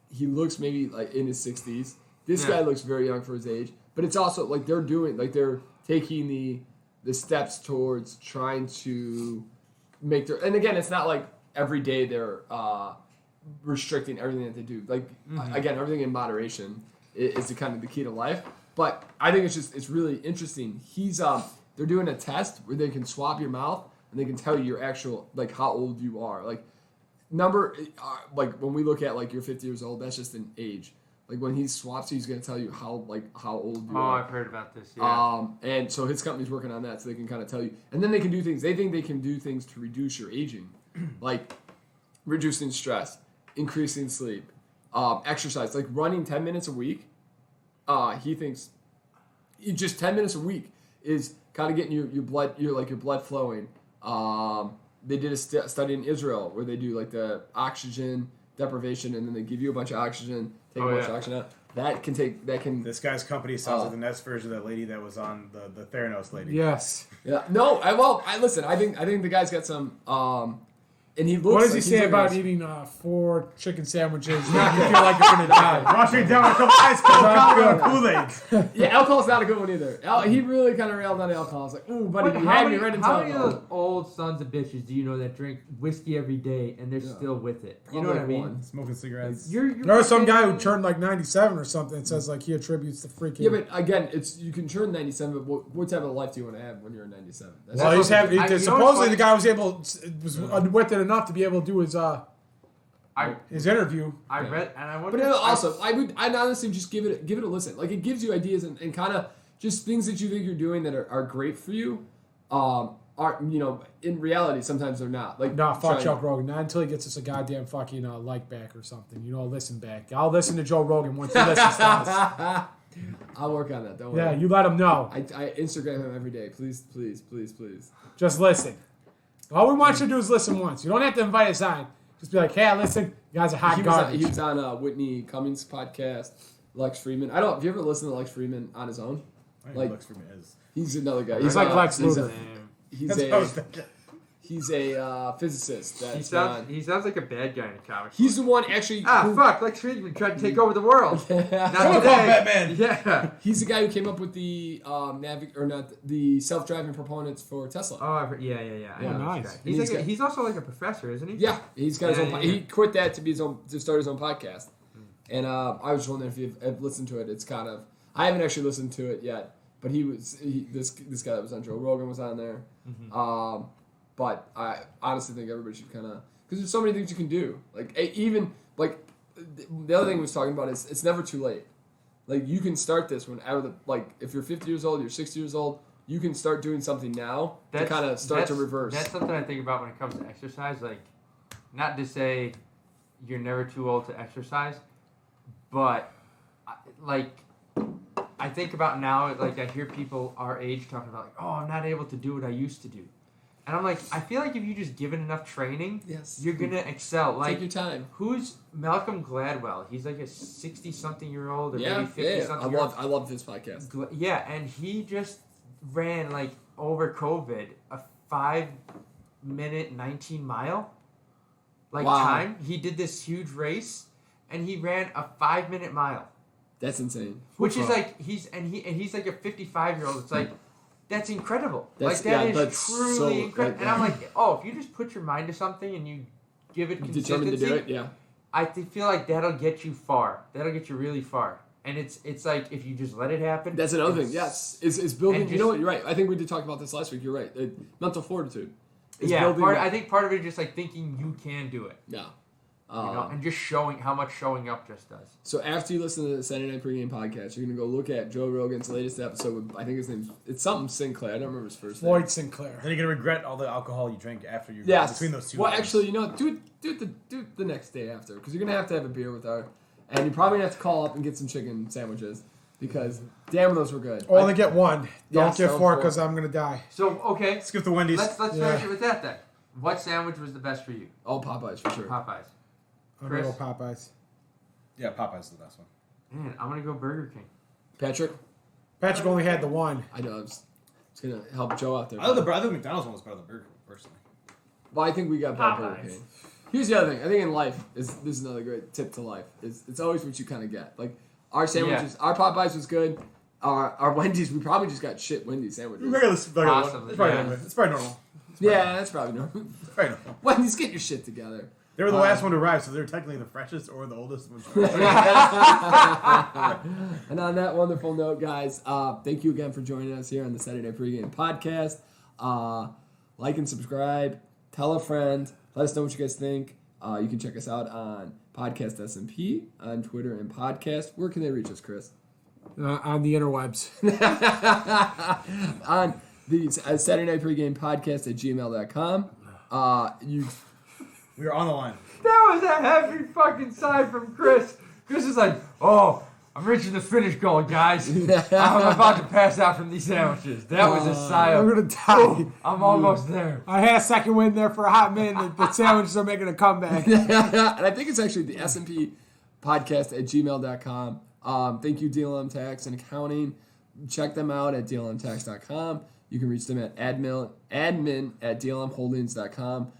He looks maybe like in his 60s. This guy looks very young for his age. But it's also like they're taking the steps towards trying to make their. And again, it's not like every day they're restricting everything that they do. Like again, everything in moderation is the kind of the key to life. But I think it's really interesting. They're doing a test where they can swab your mouth and they can tell you your actual like how old you are. Like like when we look at like you're 50 years old, that's just an age. Like when he swaps you, he's gonna tell you how old you are. Oh, I've heard about this. Yeah. And so his company's working on that, so they can kind of tell you. And then they can do things. They think they can do things to reduce your aging, like reducing stress, increasing sleep, exercise, like running 10 minutes a week. He thinks just 10 minutes a week is kind of getting your blood flowing. They did a study in Israel where they do like the oxygen deprivation, and then they give you a bunch of oxygen, take a bunch of oxygen out. That can. This guy's company sounds like the next version of that lady that was on the Theranos lady. Yes. Yeah. No. I listen. I think the guy's got some. And he looks What does like he say he's about like eating 4 chicken sandwiches? You feel like you're gonna die. Washing down with a couple ice cold Kool-Aid. Yeah, alcohol's not a good one either. He really kind of railed on alcohol. It's like, ooh, buddy, you had me right into how many alcohol. of those old sons of bitches do you know that drink whiskey every day and they're still with it? You know what I mean? One. Smoking cigarettes. You're There was some guy who turned like 97 or something. It says like he attributes the freaking. Yeah, but again, you can turn 97, but what type of life do you want to have when you're 97? Well, he's having. you know Supposedly, what's the guy was with it enough to be able to do his interview. I read and I wonder. But also, I'd honestly just give it a listen. Like, it gives you ideas and kind of just things that you think you're doing that are great for you. Are in reality sometimes they're not. Like, Nah, fuck Joe Rogan. Not until he gets us a goddamn fucking like back or something. A listen back. I'll listen to Joe Rogan once he listens to us. I'll work on that. Don't worry. Yeah, you let him know. I Instagram him every day. Please. Just listen. All we want you to do is listen once. You don't have to invite us on. Just be like, hey, listen, you guys are hot garbage. He was on Whitney Cummings' podcast, Lex Friedman. Have you ever listened to Lex Friedman on his own? Like, Lex Friedman is. He's another guy. He's like Lex Luthor. He's a physicist. He sounds like a bad guy in a comic. He's the one actually. Fuck! Lex Friedman tried to take over the world. Not Batman. Yeah. He's the guy who came up with the the self-driving proponents for Tesla. Oh, yeah. I know nice. He's also like a professor, isn't he? Yeah, he's got his own. Yeah. He quit that to start his own podcast. And I was just wondering if you've listened to it. It's kind of. I haven't actually listened to it yet, but this guy that was on Joe Rogan was on there. Mm-hmm. But I honestly think everybody should kind of, because there's so many things you can do. Like, even, like, the other thing he was talking about is it's never too late. Like, you can start this whenever, if you're 50 years old, you're 60 years old, you can start doing something now to kind of start to reverse. That's something I think about when it comes to exercise. Like, not to say you're never too old to exercise, but, I think about now, I hear people our age talking about, I'm not able to do what I used to do. And I'm like, I feel like if you just give it enough training, you're going to excel. Take your time. Who's Malcolm Gladwell? He's like a 60-something-year-old or maybe 50-something-year-old. I love this podcast. And he just ran, over COVID, a 5-minute 19-mile, time. He did this huge race, and he ran a 5-minute mile. That's insane. Which is he's like a 55-year-old. It's like, that's incredible. That's truly incredible. And I'm like, if you just put your mind to something and you give it consistency, determined to do it, yeah. I feel like that'll get you far. That'll get you really far. And it's like if you just let it happen. That's another thing. Yes, it's building. You know what? You're right. I think we did talk about this last week. You're right. Mental fortitude. I think part of it is just thinking you can do it. Yeah. And just showing how much showing up just does. So after you listen to the Saturday Night Pregame podcast, you're going to go look at Joe Rogan's latest episode with, I think his name's, it's something Sinclair. I don't remember his first name. Floyd Sinclair. Then you're going to regret all the alcohol you drank after you. Yes. Between those two. Well, items. actually, do it the next day after, because you're going to have a beer with our, and you're probably going to have to call up and get some chicken sandwiches, because damn, those were good. Only get one. Don't get 4 4. because I'm going to die. So, okay. Let's get the Wendy's. Let's finish it with that then. What sandwich was the best for you? Oh, Popeyes, for sure. Popeyes. I'm going to go Popeyes. Yeah, Popeyes is the best one. Man, I'm going to go Burger King. Patrick only had the one. I know. It's going to help Joe out there. I think the McDonald's one was better than Burger King, personally. Well, I think we got Burger King. Here's the other thing. I think in life, this is another great tip to life, is it's always what you kind of get. Like, our sandwiches, our Popeyes was good. Our Wendy's, we probably just got shit Wendy's sandwiches. It's probably normal. Yeah, that's probably normal. It's probably normal. Wendy's, get your shit together. They were the last one to arrive, so they're technically the freshest or the oldest one. And on that wonderful note, guys, thank you again for joining us here on the Saturday Night Pregame podcast. Like and subscribe. Tell a friend. Let us know what you guys think. You can check us out on Podcast SMP on Twitter and podcast. Where can they reach us, Chris? On the interwebs. On the Saturday Night Pregame podcast at gmail.com. We are on the line. That was a heavy fucking sigh from Chris. Chris is like, I'm reaching the finish goal, guys. I'm about to pass out from these sandwiches. That was a sigh I'm of, going to die. I'm almost there. I had a second win there for a hot minute. The sandwiches are making a comeback. And I think it's actually the SMP podcast at gmail.com. Thank you, DLM Tax and Accounting. Check them out at dlmtax.com. You can reach them at admin at dlmholdings.com.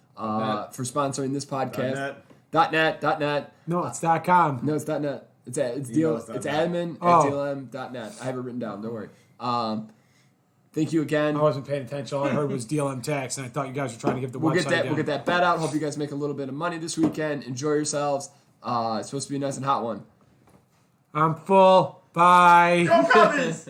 for sponsoring this podcast. .net. .net. No, it's .com. No, it's .net. It's admin at DLM.net. I have it written down. Don't worry. Thank you again. I wasn't paying attention. All I heard was DLM tax, and I thought you guys were trying to give the website down. We'll get that bet out. Hope you guys make a little bit of money this weekend. Enjoy yourselves. It's supposed to be a nice and hot one. I'm full. Bye. Go Cubbies!